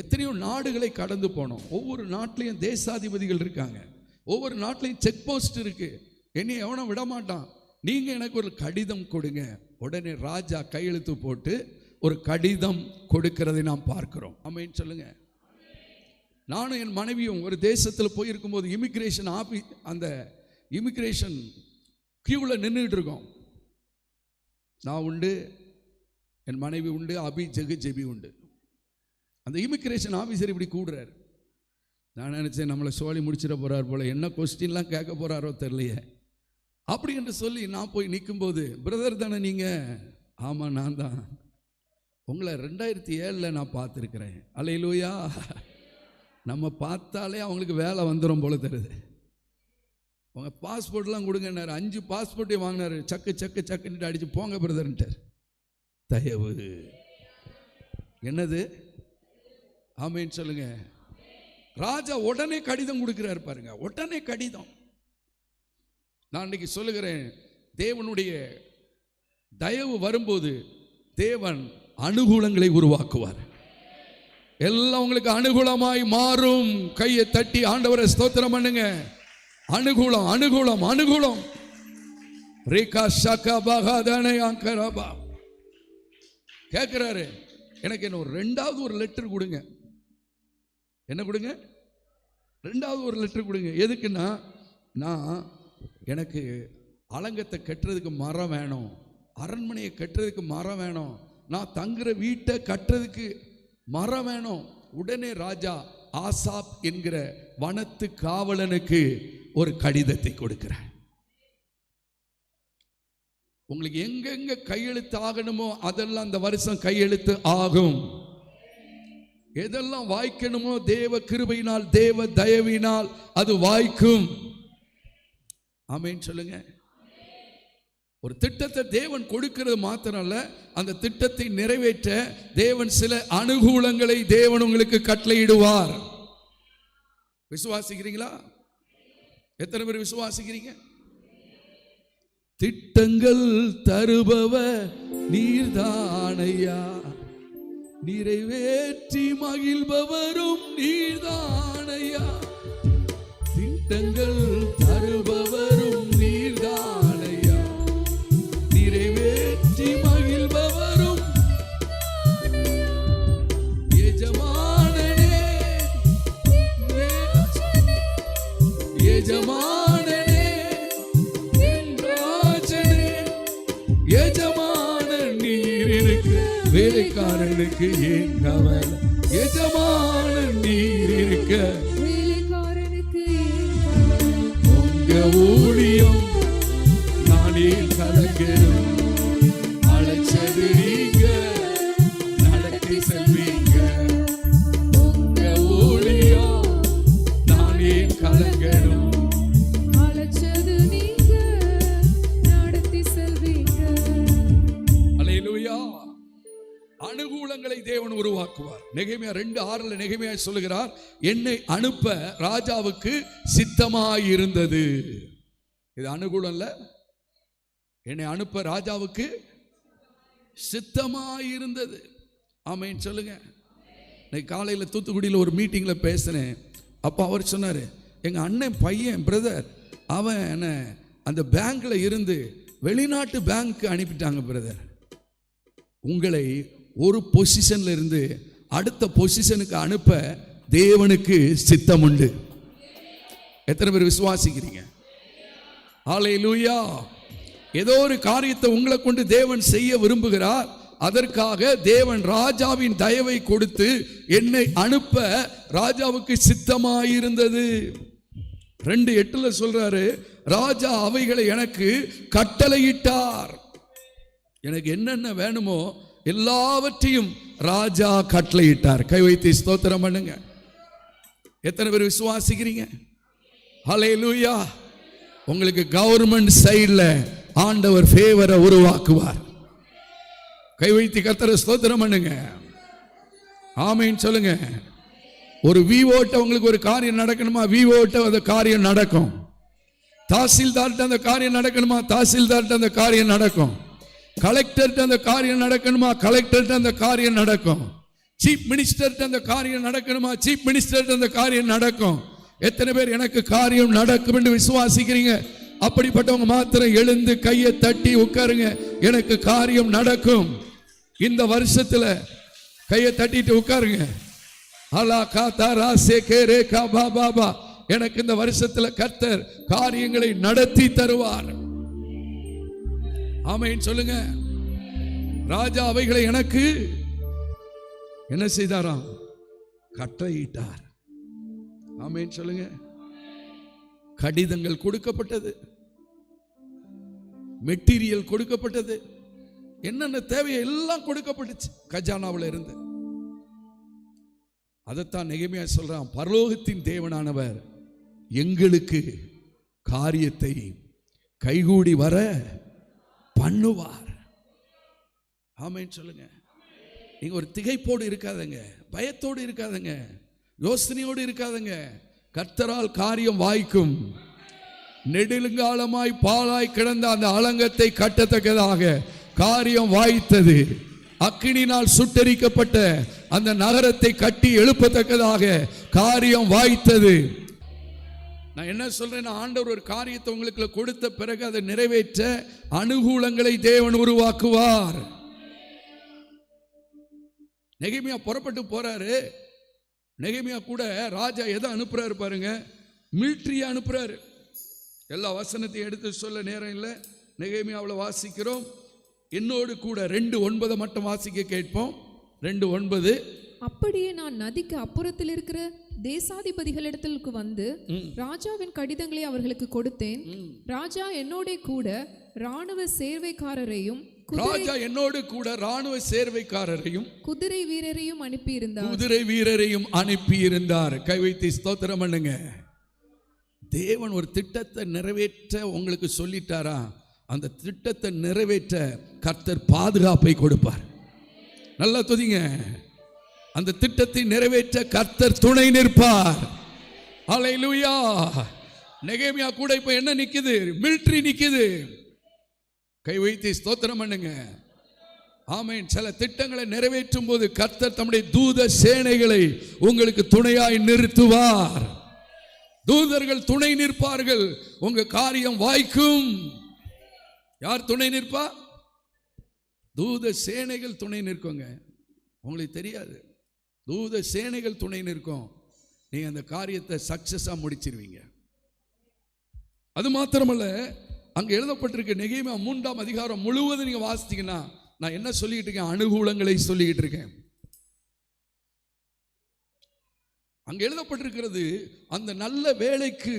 எத்தனையோ நாடுகளை கடந்து போனோம். ஒவ்வொரு நாட்டிலையும் தேசாதிபதிகள் இருக்காங்க, ஒவ்வொரு நாட்டிலையும் செக் போஸ்ட் இருக்கு. என்னை எவனும் விட மாட்டான். நீங்க எனக்கு ஒரு கடிதம் கொடுங்க. உடனே ராஜா கையெழுத்து போட்டு ஒரு கடிதம் கொடுக்கிறதை நாம் பார்க்கிறோம். ஆமென் சொல்லுங்க. நானும் என் மனைவியும் ஒரு தேசத்தில் போயிருக்கும்போது இமிகிரேஷன் அந்த இமிகிரேஷன் கியூவில் நின்றுட்டு இருக்கோம். நான் உண்டு, என் மனைவி உண்டு, அபி ஜெபி உண்டு. அந்த இமிகிரேஷன் ஆஃபீஸர் இப்படி கூடுறார். நான் நினச்சேன் நம்மளை சோழி முடிச்சிட போகிறார் போல, என்ன கொஸ்டின்லாம் கேட்க போகிறாரோ தெரியலையே அப்படி என்று சொல்லி நான் போய் நிற்கும்போது, பிரதர் தானே நீங்கள்? ஆமாம் நான் தான். உங்களை 2007 நான் பார்த்துருக்கிறேன். அல்லேலூயா. நம்ம பார்த்தாலே அவங்களுக்கு வேலை வந்துடும் போல தருது. உங்கள் பாஸ்போர்ட்லாம் கொடுங்கன்னாரு. 5 பாஸ்போர்ட்டையும் வாங்கினாரு. சக்கு சக்கு சக்குன்ட்டு அடித்து போங்க பிரதர்ன்ட்டார். தயவு என்னது? ஆமென் சொல்லுங்க. ராஜா உடனே கடிதம் கொடுக்கிறார் பாருங்க, உடனே கடிதம். நான் இன்னைக்கு சொல்லுகிறேன், தேவனுடைய தயவு வரும்போது தேவன் அனுகூலங்களை உருவாக்குவார். எல்லாம் உங்களுக்கு அனுகூலமாய் மாறும். கையை தட்டி ஆண்டவரை ஸ்தோத்திரம் பண்ணுங்க. அனுகூலம், அனுகூலம், அனுகூலம். ரேகா ஷகா பகாதனை அங்கரபா கேட்கிறாரு, எனக்கு என்ன ஒரு 2வது ஒரு லெட்டர் கொடுங்க. என்ன கொடுங்க? 2வது ஒரு லெட்டர் கொடுங்க. எதுக்குன்னா, நான் எனக்கு அலங்கத்தை கட்டுறதுக்கு மரம் வேணும், அரண்மனையை கட்டுறதுக்கு மரம் வேணும், நான் தங்குற வீட்டை கட்டுறதுக்கு மரம் வேணும். உடனே ராஜா ஆசாப் என்கிற வனத்து காவலனுக்கு ஒரு கடிதத்தை கொடுக்கிறார். உங்களுக்கு எங்கெங்க கையெழுத்து ஆகணுமோ அதெல்லாம் அந்த வருஷம் கையெழுத்து ஆகும். எதெல்லாம் வாய்க்கணுமோ தேவ கிருபையினால், தேவ தயவினால் அது வாய்க்கும். ஆமென் சொல்லுங்க. ஒரு திட்டத்தை தேவன் கொடுக்கிறது மாத்திரம் அல்ல, அந்த திட்டத்தை நிறைவேற்ற தேவன் சில அனுகூலங்களை தேவன் உங்களுக்கு கட்டளையிடுவார். விசுவாசிக்கிறீங்களா? எத்தனை பேர் விசுவாசிக்கிறீங்க? திட்டங்கள் தருபவ நீர்தானையா, நிறைவேற்றி மகிழ்பவரும் நீர்தானையா, திட்டங்கள் தருபவரும் நீர்தானையா, நிறைவேற்றி மகிழ்பவரும் எஜமானனே, எஜமானனே, ராஜனே, எஜமானன் நீர் இருக்க வேலைக்காரனுக்கு ஏன் கவலை, எஜமானன் நீர் இருக்க வேலைக்காரனுக்கு உங்க ஊழியம் நானே கலங்கரும், அழைச்சது நீங்க நடத்தி செல்வீங்க, உங்க ஊழியம் நானே கலங்கரும், அழைச்சது நீங்க நடத்தி செல்வீங்க. அல்லேலூயா. அனுகூலங்களை தேவன் உருவாக்குவார். நெகேமியா 2:6 நெகேமியா சொல்லுகிறார், என்னை அனுப்ப ராஜாவுக்கு சித்தமாயிருந்தது. இது அனுகூலம் இல்ல, என்னை அனுப்ப ராஜாவுக்கு சித்தமாயிருந்தது. ஆமென் சொல்லுங்க. இன்னைக்கு காலையில் தூத்துக்குடியில் ஒரு மீட்டிங்ல பேசினேன். அப்போ அவர் சொன்னார், எங்க அண்ணன் பையன் பிரதர் அவன் என்ன அந்த பேங்க்ல இருந்து வெளிநாட்டு பேங்க்கு அனுப்பிட்டாங்க பிரதர். உங்களை ஒரு பொசிஷன்ல இருந்து அடுத்த பொசிஷனுக்கு அனுப்ப தேவனுக்கு சித்தம் உண்டு. எத்தனை பேர் விசுவாசிக்கிறீங்க? ஹல்லேலூயா. ஏதோ ஒரு காரியத்தை உங்களை கொண்டு தேவன் செய்ய விரும்புகிறார். அதற்காக தேவன் ராஜாவின் தயவை கொடுத்து என்னை அனுப்ப ராஜாவுக்கு சித்தமாயிருந்தது. 2:8 சொல்றாரு, ராஜா அவைகளை எனக்கு கட்டளையிட்டார். எனக்கு என்னென்ன வேணுமோ எல்லாவற்றையும் ராஜா கட்டளையிட்டார். கை வைத்து ஸ்தோத்திரம் பண்ணுங்க. எத்தனை பேர் விசுவாசிக்கிறீங்க? ஹல்லேலூயா. உங்களுக்கு கவர்மெண்ட் சைடுல ஆண்டவர் ஃபேவரை உருவாக்குவார். கை வைத்து கர்த்தரை ஸ்தோத்திரம் பண்ணுங்க. ஆமென் சொல்லுங்க. ஒரு விஓட்ட உங்களுக்கு ஒரு காரியம் நடக்கணுமா, விஓட்ட அந்த காரியம் நடக்கும். தாசில்தார்ட்ட அந்த காரியம் நடக்கணுமா, தாசில்தார்ட்ட அந்த காரியம் நடக்கும். கலெக்டர்ட்ட அந்த காரியம் நடக்கணுமா, கலெக்டர்ட்ட அந்த காரியம் நடக்கும். சீஃப் மினிஸ்டர்ட்ட அந்த காரியம் நடக்கணுமா, சீஃப் மினிஸ்டர்ட்ட அந்த காரியம் நடக்கும். எத்தனை பேர் எனக்கு காரியம் நடக்கும் என்று விசுவாசிக்கிறீங்க? அப்படிப்பட்டவங்க மாத்திரம் எழுந்து கையை தட்டி உட்காருங்க. எனக்கு காரியம் நடக்கும் இந்த வருஷத்துல. கையை தட்டிட்டு உட்காருங்க. அலா காதா ராசே கேரே கா பாபா. எனக்கு இந்த வருஷத்துல கர்த்தர் காரியங்களை நடத்தி தருவார். ஆமென் சொல்லுங்க. ராஜா அவைகளை எனக்கு என்ன செய்தாராம்? கட்டளையிட்டார். ஆமென் சொல்லுங்க. கடிதங்கள் கொடுக்கப்பட்டது, மெட்டீரியல் கொடுக்கப்பட்டது, என்னென்ன தேவையோ எல்லாம் கொடுக்கப்பட்டுச்சு கஜானாவில் இருந்து. அதைத்தான் நெகேமியா சொல்றான், பரலோகத்தின் தேவனானவர் எங்களுக்கு காரியத்தை கைகூடி வர பண்ணுவார். ஆமென் சொல்லுங்க. நீங்க ஒரு திகைப்போடு இருக்காதங்க, பயத்தோடு இருக்காதங்க, யோசனையோடு இருக்காதங்க. கர்த்தரால் காரியம் வாய்க்கும். நெடுங்காலமாய் பாழாய் கிடந்த அந்த அலங்கத்தை கட்டத்தக்கதாக காரியம் வாய்த்தது. அக்கினினால் சுட்டெரிக்கப்பட்ட அந்த நகரத்தை கட்டி எழுப்பத்தக்கதாக காரியம் வாய்த்தது. நான் என்ன சொல்றேன், ஆண்டவர் ஒரு காரியத்தை உங்களுக்கு கொடுத்த பிறகு அதை நிறைவேற்ற அனுகூலங்களை தேவன் உருவாக்குவார். நெகேமியா புறப்பட்டு போறாரு. நெகேமியா கூட ராஜா எதை அனுப்புறாரு பாருங்க, மிலிட்டரியை அனுப்புறாரு. எல்லா வசனத்தையும் எடுத்து சொல்ல நேரம் இல்லை. நெகேமியாவில் வாசிக்கிறோம். என்னோடு கூட 2:9 மட்டும் வாசிக்க கேட்போம். 2:9. அப்படியே நான் நதிக்கு அப்புறத்தில் இருக்கிற தேசாதிபதிகளிடத்திற்கு வந்து ராஜாவின் கடிதங்களை அவர்களுக்கு கொடுத்தேன். ராஜா என்னோட கூட ராணுவ சேர்வைக்காரரையும் குதிரை வீரரையும் அனுப்பியிருந்தார். கை வைத்து ஸ்தோத்திரம் பண்ணுங்க. தேவன் ஒரு திட்டத்தை நிறைவேற்ற உங்களுக்கு சொல்லிட்டாரா, அந்த திட்டத்தை நிறைவேற்ற கர்த்தர் பாதுகாப்பை கொடுப்பார். நல்லா துதிங்க. அந்த திட்டத்தை நிறைவேற்ற கர்த்தர் துணை நிற்பார். ஹல்லேலூயா. நெகேமியா கூட இப்ப என்ன நிக்குது? மிலிட்டரி நிக்குது. கை வைத்து ஸ்தோத்திரம் பண்ணுங்க. ஆமென். சில திட்டங்களை நிறைவேற்றும் போது கர்த்தர் தம்முடைய தூத சேனைகளை உங்களுக்கு துணையாய் நிறுத்துவார். தூதர்கள் துணை நிற்பார்கள், உங்க காரியம் வாய்க்கும். யார் துணை நிற்பா? தூத சேனைகள் துணை நிற்குங்க. உங்களுக்கு தெரியாது, தூத சேனைகள் துணை நிற்கும். நீங்க அந்த காரியத்தை சக்சஸா முடிச்சிருவீங்க. அது மாத்திரமல்ல, அங்க எழுதப்பட்டிருக்க நெகேமியா 3ஆம் அதிகாரம் முழுவதும் நீங்க வாசித்தீங்கன்னா, நான் என்ன சொல்லிட்டு இருக்கேன்? அனுகூலங்களை சொல்லிட்டு இருக்கேன். அங்க எழுதப்பட்டிருக்கிறது, அந்த நல்ல வேலைக்கு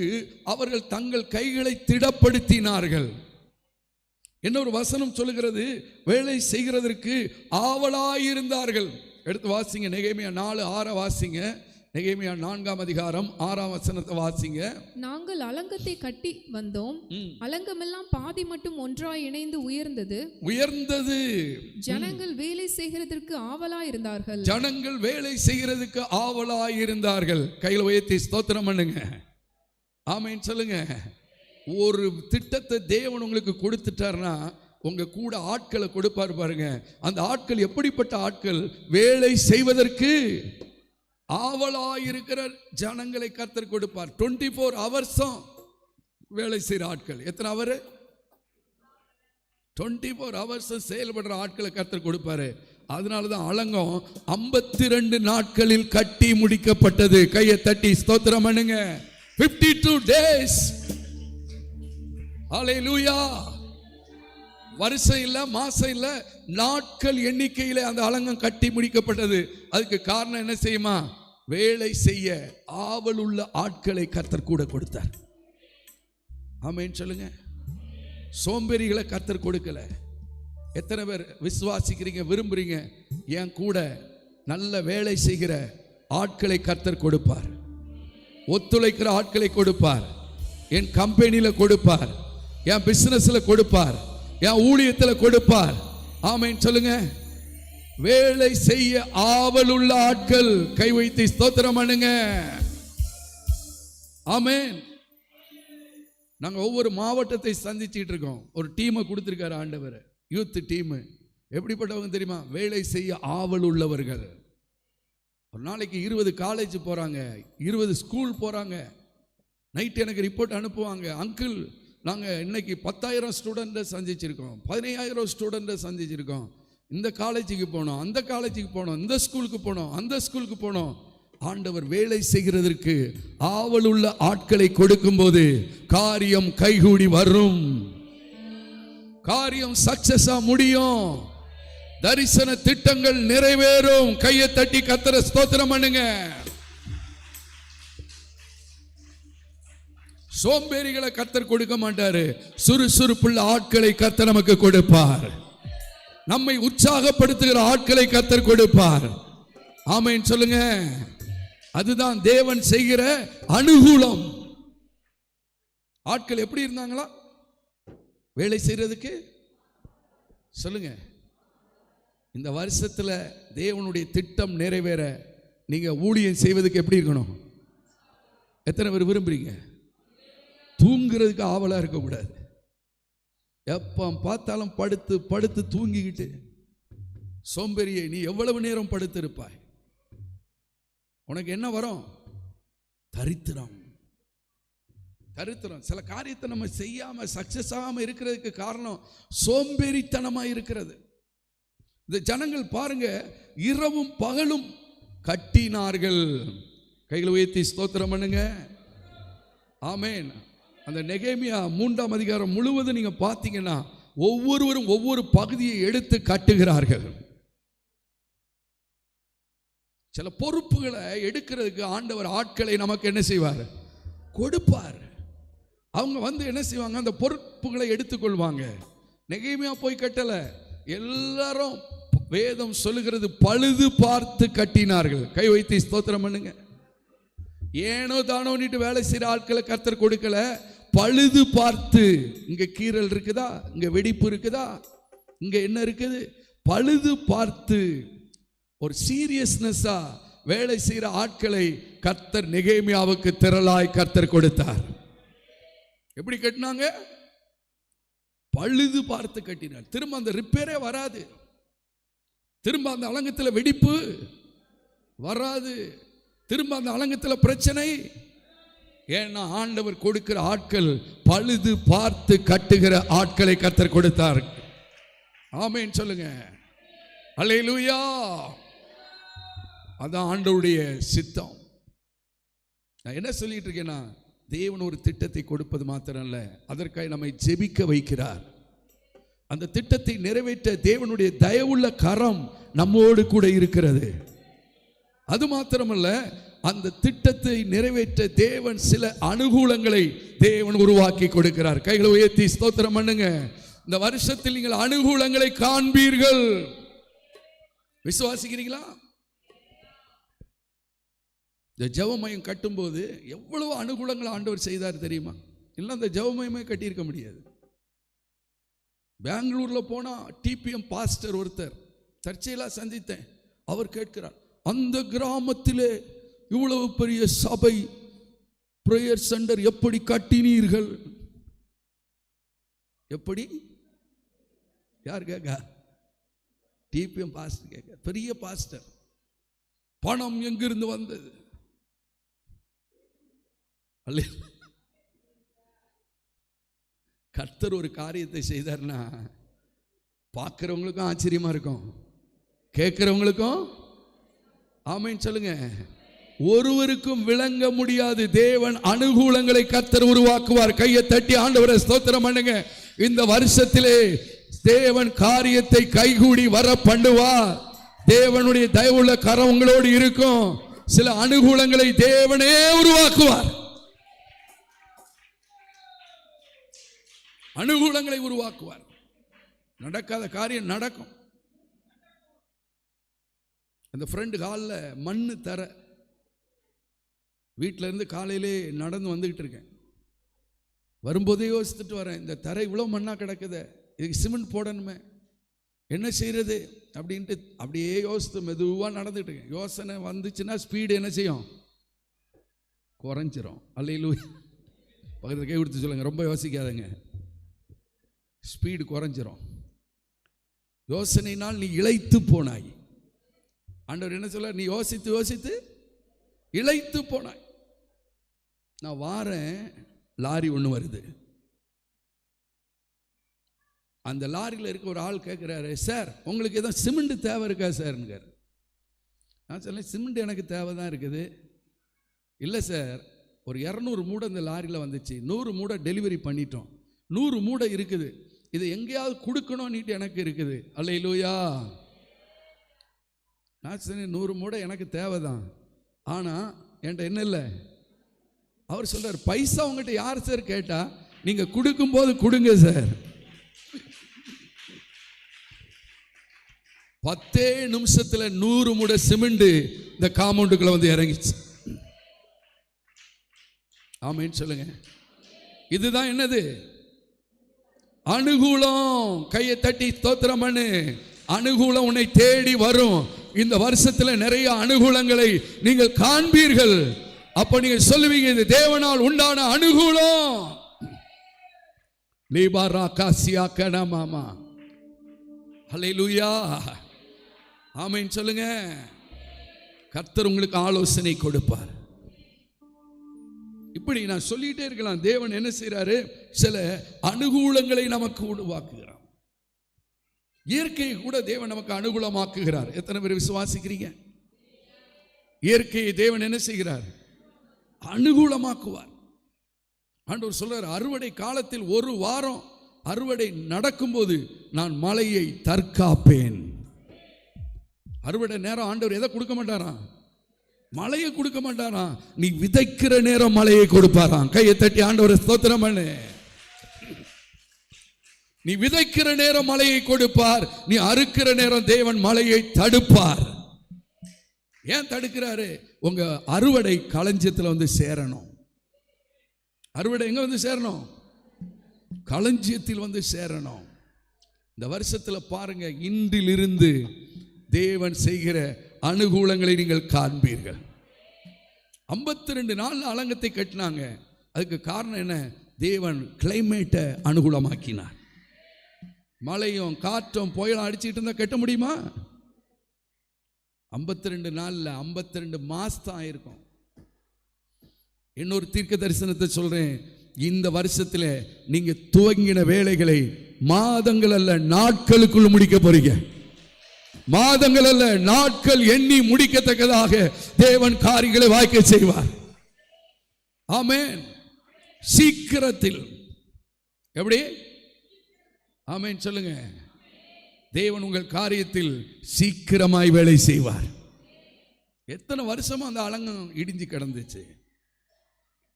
அவர்கள் தங்கள் கைகளை திடப்படுத்தினார்கள். இன்னொரு வசனம் சொல்லுகிறது, வேலை செய்கிறதற்கு ஆவலாயிருந்தார்கள். எடுத்து வாசிங்க, நெகேமியா 4:6 வாசிங்க. நெகேமியா 4ஆம் அதிகாரம் 6ஆம் வசனத்தை வாசிங்க. நாங்கள் அலங்கத்தை கட்டி வந்தோம், அலங்கமெல்லாம் பாதி மட்டும் ஒன்றாய் இணைந்து உயர்ந்தது. ஜனங்கள் வேலை செய்கிறதற்கு ஆவலாயிருந்தார்கள். ஜனங்கள் வேலை செய்கிறதுக்கு ஆவலாயிருந்தார்கள். கையில் உயர்த்தி ஸ்தோத்திரம் பண்ணுங்க. ஆமென் சொல்லுங்க. ஒரு திட்டத்தை தேவன் உங்களுக்கு கொடுத்துட்டார்னா, உங்க கூட ஆட்களை கொடுப்பார் பாருங்க. அந்த ஆட்கள் எப்படிப்பட்ட ஆட்கள்? வேலை செய்வதற்கு ஆவலாயிருக்கிற ஜனங்களை கர்த்தர் கொடுப்பார். 24 ஹவர்ஸும் வேலை செய்கிற ஆட்கள். எத்தனை அவர்? 24 ஹவர்ஸும் செயல்படுற ஆட்களை கர்த்தர் கொடுப்பாரு. அதனாலதான் அலங்கம் 52 நாட்களில் கட்டி முடிக்கப்பட்டது. கையை தட்டி ஸ்தோத்திரம் பண்ணுங்க. 52 days. ஹல்லேலூயா. வருஷம் இல்ல, மாசம் இல்ல, நாட்கள் எண்ணிக்கையில அந்த அலங்கம் கட்டி முடிக்கப்பட்டது. அதுக்கு காரணம் என்ன செய்யுமா? வேலை செய்ய ஆவல் உள்ள ஆட்களை கர்த்தர் கூட கொடுத்தார். ஆமென் சொல்லுங்க. சோம்பேறிகளை கர்த்தர் கொடுக்கல. எத்தனை பேர் விசுவாசிக்கிறீங்க, விரும்புறீங்க? என் கூட நல்ல வேலை செய்கிற ஆட்களை கர்த்தர் கொடுப்பார். ஒத்துழைக்கிற ஆட்களை கொடுப்பார். என் கம்பெனியில கொடுப்பார், என் பிசினஸ்ல கொடுப்பார், என் ஊழியத்தில் கொடுப்பார். ஆமென் சொல்லுங்க. வேலை செய்ய ஆவல் உள்ள ஆட்கள் கை வைத்து ஸ்தோத்திரம் பண்ணுங்க. ஆமென். நாங்க ஒவ்வொரு மாவட்டத்தை சந்திச்சிட்டு இருக்கோம். ஒரு டீமை கொடுத்திருக்காரு ஆண்டவர், யூத் டீம். எப்படிப்பட்டவங்க தெரியுமா? வேலை செய்ய ஆவல் உள்ளவர்கள். ஒரு நாளைக்கு 20 காலேஜ் போறாங்க, 20 ஸ்கூல் போறாங்க. நைட் எனக்கு ரிப்போர்ட் அனுப்புவாங்க. அங்கிள், நாங்கள் இன்னைக்கு 10,000 ஸ்டூடெண்ட்டை சந்திச்சிருக்கோம், 15,000 ஸ்டூடெண்ட்டை சந்திச்சிருக்கோம். இந்த காலேஜுக்கு போனோம், அந்த காலேஜுக்கு போனோம், இந்த ஸ்கூலுக்கு போனோம், அந்த ஸ்கூலுக்கு போனோம். ஆண்டவர் வேலை செய்கிறதற்கு ஆவல் உள்ள ஆட்களை கொடுக்கும் போது காரியம் கைகூடி வரும். காரியம் சக்சஸா முடியும். தரிசன திட்டங்கள் நிறைவேறும். கையை தட்டி கர்த்தரை ஸ்தோத்திரம் பண்ணுங்க. சோம்பேறிகளை கர்த்தர் கொடுக்க மாட்டாரு. சுறுசுறுப்புள்ள ஆட்களை கர்த்தர் நமக்கு கொடுப்பார். நம்மை உற்சாகப்படுத்துகிற ஆட்களை கர்த்தர் கொடுப்பார். ஆமென் சொல்லுங்க. அதுதான் தேவன் செய்கிற அனுகூலம். ஆட்கள் எப்படி இருந்தாங்களா வேலை செய்யறதுக்கு? சொல்லுங்க. இந்த வருஷத்துல தேவனுடைய திட்டம் நிறைவேற நீங்க ஊழியம் செய்வதற்கு எப்படி இருக்கணும்? எத்தனை பேர் விரும்புறீங்க? தூங்குறதுக்கு ஆவலா இருக்கக்கூடாது. எப்போ பார்த்தாலும் படுத்து படுத்து தூங்கிக்கிட்டு, சோம்பேறியை நீ எவ்வளவு நேரம் படுத்து இருப்பாய்? உனக்கு என்ன வரும்? தரித்திரம். தரித்திரம். சில காரியத்தை நம்ம செய்யாம சக்சஸ் ஆகாம இருக்கிறதுக்கு காரணம் சோம்பேறித்தனமா இருக்கிறது. இந்த ஜனங்கள் பாருங்க, இரவும் பகலும் கட்டினார்கள். கைகளை உயர்த்தி ஸ்தோத்திரம் பண்ணுங்க. ஆமென். அந்த நெகேமியா 3ஆம் அதிகாரம் முழுவதும் நீங்க பார்த்தீங்கன்னா, ஒவ்வொருவரும் ஒவ்வொரு பகுதியை எடுத்து கட்டுகிறார்கள். சில பொறுப்புகளை எடுக்கிறதுக்கு ஆண்டவர் ஆட்களை நமக்கு என்ன செய்வார்? கொடுப்பார். அவங்க வந்து என்ன செய்வாங்க? அந்த பொறுப்புகளை எடுத்துக்கொள்வாங்க. நெகேமியா போய் கட்டல, எல்லாரும் வேதம் சொல்லுகிறது பழுது பார்த்து கட்டினார்கள். கை வைத்து ஸ்தோத்திரம் பண்ணுங்க. ஏனோ தானோன்னுட்டு வேலை செய்கிற ஆட்களை கர்த்தர் கொடுக்கல, பழுது பார்த்து. இங்க கீறல் இருக்குதா, இங்க வெடிப்பு இருக்குதா, இங்க என்ன இருக்குது, பழுது பார்த்து ஒரு சீரியஸ்னஸா வேலை செய்கிற ஆட்களை கர்த்தர் நெகேமியாவுக்கு திரளாய் கர்த்தர் கொடுத்தார். எப்படி கட்டினாங்க? பழுது பார்த்து கட்டினார். திரும்ப அந்த ரிப்பேரே வராது. திரும்ப அந்த அலங்கத்தில் வெடிப்பு வராது, திரும்ப அந்த அலங்கத்தில் பிரச்சனை. ஏன்னா ஆண்டவர் கொடுக்கிற ஆட்கள் பழுது பார்த்து கட்டுகிற ஆட்களை கர்த்தர் கொடுத்தார். ஆமென் சொல்லுங்க. அல்லேலூயா. அதான் ஆண்டவருடைய சித்தம். நான் என்ன சொல்லிட்டு இருக்கேன்னா, தேவன் ஒரு திட்டத்தை கொடுப்பது மாத்திரம் அல்ல, அதற்காக நம்மை ஜெபிக்க வைக்கிறார். அந்த திட்டத்தை நிறைவேற்ற தேவனுடைய தயவுள்ள கரம் நம்மோடு கூட இருக்கிறது. அது மாத்திரமல்ல, அந்த திட்டத்தை நிறைவேற்ற தேவன் சில அனுகூலங்களை தேவன் உருவாக்கி கொடுக்கிறார். கைகளை உயர்த்தி ஸ்தோத்திரம் பண்ணுங்க. இந்த வருஷத்தில் நீங்கள் அனுகூலங்களை காண்பீர்கள். விசுவாசிக்கிறீங்களா? இந்த ஜெபமயம் கட்டும்போது எவ்வளவு அனுகூலங்களை ஆண்டவர் செய்தார் தெரியுமா? இல்லை அந்த ஜெபமயமே கட்டியிருக்க முடியாது. பெங்களூர்ல போனா டிபிஎம் பாஸ்டர் ஒருத்தர் தற்செயலா சந்தித்தேன். அவர் கேட்கிறார், அந்த கிராமத்திலே இவ்வளவு பெரிய சபை பிரேயர் சென்டர் எப்படி கட்டினீர்கள்? எப்படி? யார் கேட்க? டிபிஎம் பாஸ்டர் கேட்க. பெரிய பாஸ்டர். பணம் எங்கிருந்து வந்தது? கர்த்தர் ஒரு காரியத்தை செய்தார்னா பார்க்கிறவங்களுக்கும் ஆச்சரியமா இருக்கும், கேட்கிறவங்களுக்கும். ஆமென் சொல்லுங்க. ஒருவருக்கும் விளங்க முடியாது. தேவன் அனுகூலங்களை கர்த்தர் உருவாக்குவார். கையை தட்டி ஆண்டவரை ஸ்தோத்திரம் பண்ணுங்க. இந்த வருஷத்திலே தேவன் காரியத்தை கைகூடி வர பண்ணுவார். தேவனுடைய தயவுள்ள கரம் உங்களோடு இருக்கும். சில அனுகூலங்களை தேவனே உருவாக்குவார். அனுகூலங்களை உருவாக்குவார். நடக்காத காரியம் நடக்கும். அந்த ஃப்ரெண்டு ஹாலில் மண்ணு தர, வீட்டில இருந்து காலையிலே நடந்து வந்துகிட்டு இருக்கேன். வரும்போதே யோசித்துட்டு வரேன், இந்த தரை இவ்வளோ மண்ணா கிடக்குது, இதுக்கு சிமெண்ட் போடணுமே, என்ன செய்யறது அப்படின்ட்டு அப்படியே யோசித்து மெதுவாக நடந்துட்டு இருக்கேன். யோசனை வந்துச்சுன்னா ஸ்பீடு என்ன செய்யும்? குறைஞ்சிரும். அல்லேலூயா. பக்கத்தில் கை கொடுத்து சொல்லுங்க, ரொம்ப யோசிக்காதங்க, ஸ்பீடு குறைஞ்சிரும். யோசனையினால் நீ இளைத்து போனாய். ஆண்டவர் என்ன சொல்ல? நீ யோசித்து யோசித்து இளைத்து போனாய். நான் வாரேன், லாரி ஒன்று வருது. அந்த லாரியில் இருக்க ஒரு ஆள் கேட்குறாரு, சார் உங்களுக்கு எதாவது சிமெண்ட் தேவை இருக்கா சார்னுக்கார். நான் சொன்னேன், சிமெண்ட் எனக்கு தேவை தான் இருக்குது. இல்லை சார், ஒரு 200 மூடை இந்த லாரியில் வந்துச்சு, 100 மூடை டெலிவரி பண்ணிட்டோம், 100 மூடை இருக்குது, இதை எங்கேயாவது கொடுக்கணும்னுட்டு எனக்கு இருக்குது. அல்லேலூயா. நான் சொன்னேன், 100 மூடை எனக்கு தேவை தான், ஆனால் என்கிட்ட என்ன இல்லை. அவர் சொல்றார், பைசா உங்ககிட்ட யார் சார் கேட்டா? நீங்கள் கொடுக்கும்போது கொடுங்க சார். 10 நிமிஷத்தில் 100 மூடை சிமெண்ட் இந்த காம்பவுண்டுக்குள்ள வந்து இறங்கிச்சு. ஆமென் சொல்லுங்க. இதுதான் என்னது? அனுகூலம். கையை தட்டி ஸ்தோத்திரம் பண்ணு. அனுகூலம் உன்னை தேடி வரும். இந்த வருஷத்தில் நிறைய அனுகூலங்களை நீங்கள் காண்பீர்கள். அப்ப நீங்க சொல்லுவீங்க, இது தேவனால் உண்டான அனுகூலம். நீபாரா காசியா கனமாமா. ஹல்லேலூயா. ஆமென் சொல்லுங்க. கர்த்தர் உங்களுக்கு ஆலோசனை கொடுப்பார். இப்படி நான் சொல்லிட்டே இருக்கலாம். தேவன் என்ன செய்யறாரு? சில அனுகூலங்களை நமக்கு உருவாக்குகிறார். இயற்கையை கூட தேவன் நமக்கு அனுகூலமாக்குகிறார். எத்தனை பேர் விசுவாசிக்கிறீங்க? இயற்கையை தேவன் என்ன செய்கிறார்? அனுகூலமாக்குவார். ஆண்டவர் சொல்றார், அறுவடை காலத்தில் 1 வாரம் அறுவடை நடக்கும்போது நான் மழையை தற்காப்பேன். அறுவடை நேரம் ஆண்டவர் எதை கொடுக்க மாட்டாராம்? மழையை கொடுக்க மாட்டாராம். நீ விதைக்கிற நேரம் மழையை கொடுப்பாராம். கையை தட்டி ஆண்டவரை ஸ்தோத்திரம் பண்ணு. நீ விதைக்கிற நேரம் மழையை கொடுப்பார். நீ அறுக்கிற நேரம் தேவன் மழையை தடுப்பார். ஏன் தடுக்கிறாரு? உங்க அறுவடை களஞ்சியத்தில் வந்து சேரணும். அறுவடை எங்க வந்து சேரணும்? களஞ்சியத்தில் வந்து சேரணும். இந்த வருஷத்தில் பாருங்க, இன்றிலிருந்து தேவன் செய்கிற அனுகூலங்களை நீங்கள் காண்பீர்கள். 52 நாள் அலங்கத்தை கட்டினாங்க. அதுக்கு காரணம் என்ன? தேவன் கிளைமேட்டை அனுகூலமாக்கினார். மழையும் காற்றும் புயலும் அடிச்சுட்டு இருந்தா கட்ட முடியுமா? 52 நாள்ல 52 மாசம் ஆயிருக்கும். இன்னொரு தீர்க்க தரிசனத்தை சொல்றேன், இந்த வருஷத்துல நீங்க துவங்கின வேலைகளை மாதங்கள் அல்ல நாட்களுக்குள் முடிக்க போறீங்க. மாதங்கள் அல்ல நாட்கள் எண்ணி முடிக்கத்தக்கதாக தேவன் காரியங்களை வாய்க்க செய்வார். ஆமென். சீக்கிரத்தில். எப்படி? ஆமென் சொல்லுங்க. தேவன் உங்கள் காரியத்தில் சீக்கிரமாய் வேலை செய்வார். எத்தனை வருஷமா அந்த அலங்கம் இடிஞ்சு கிடந்துச்சு,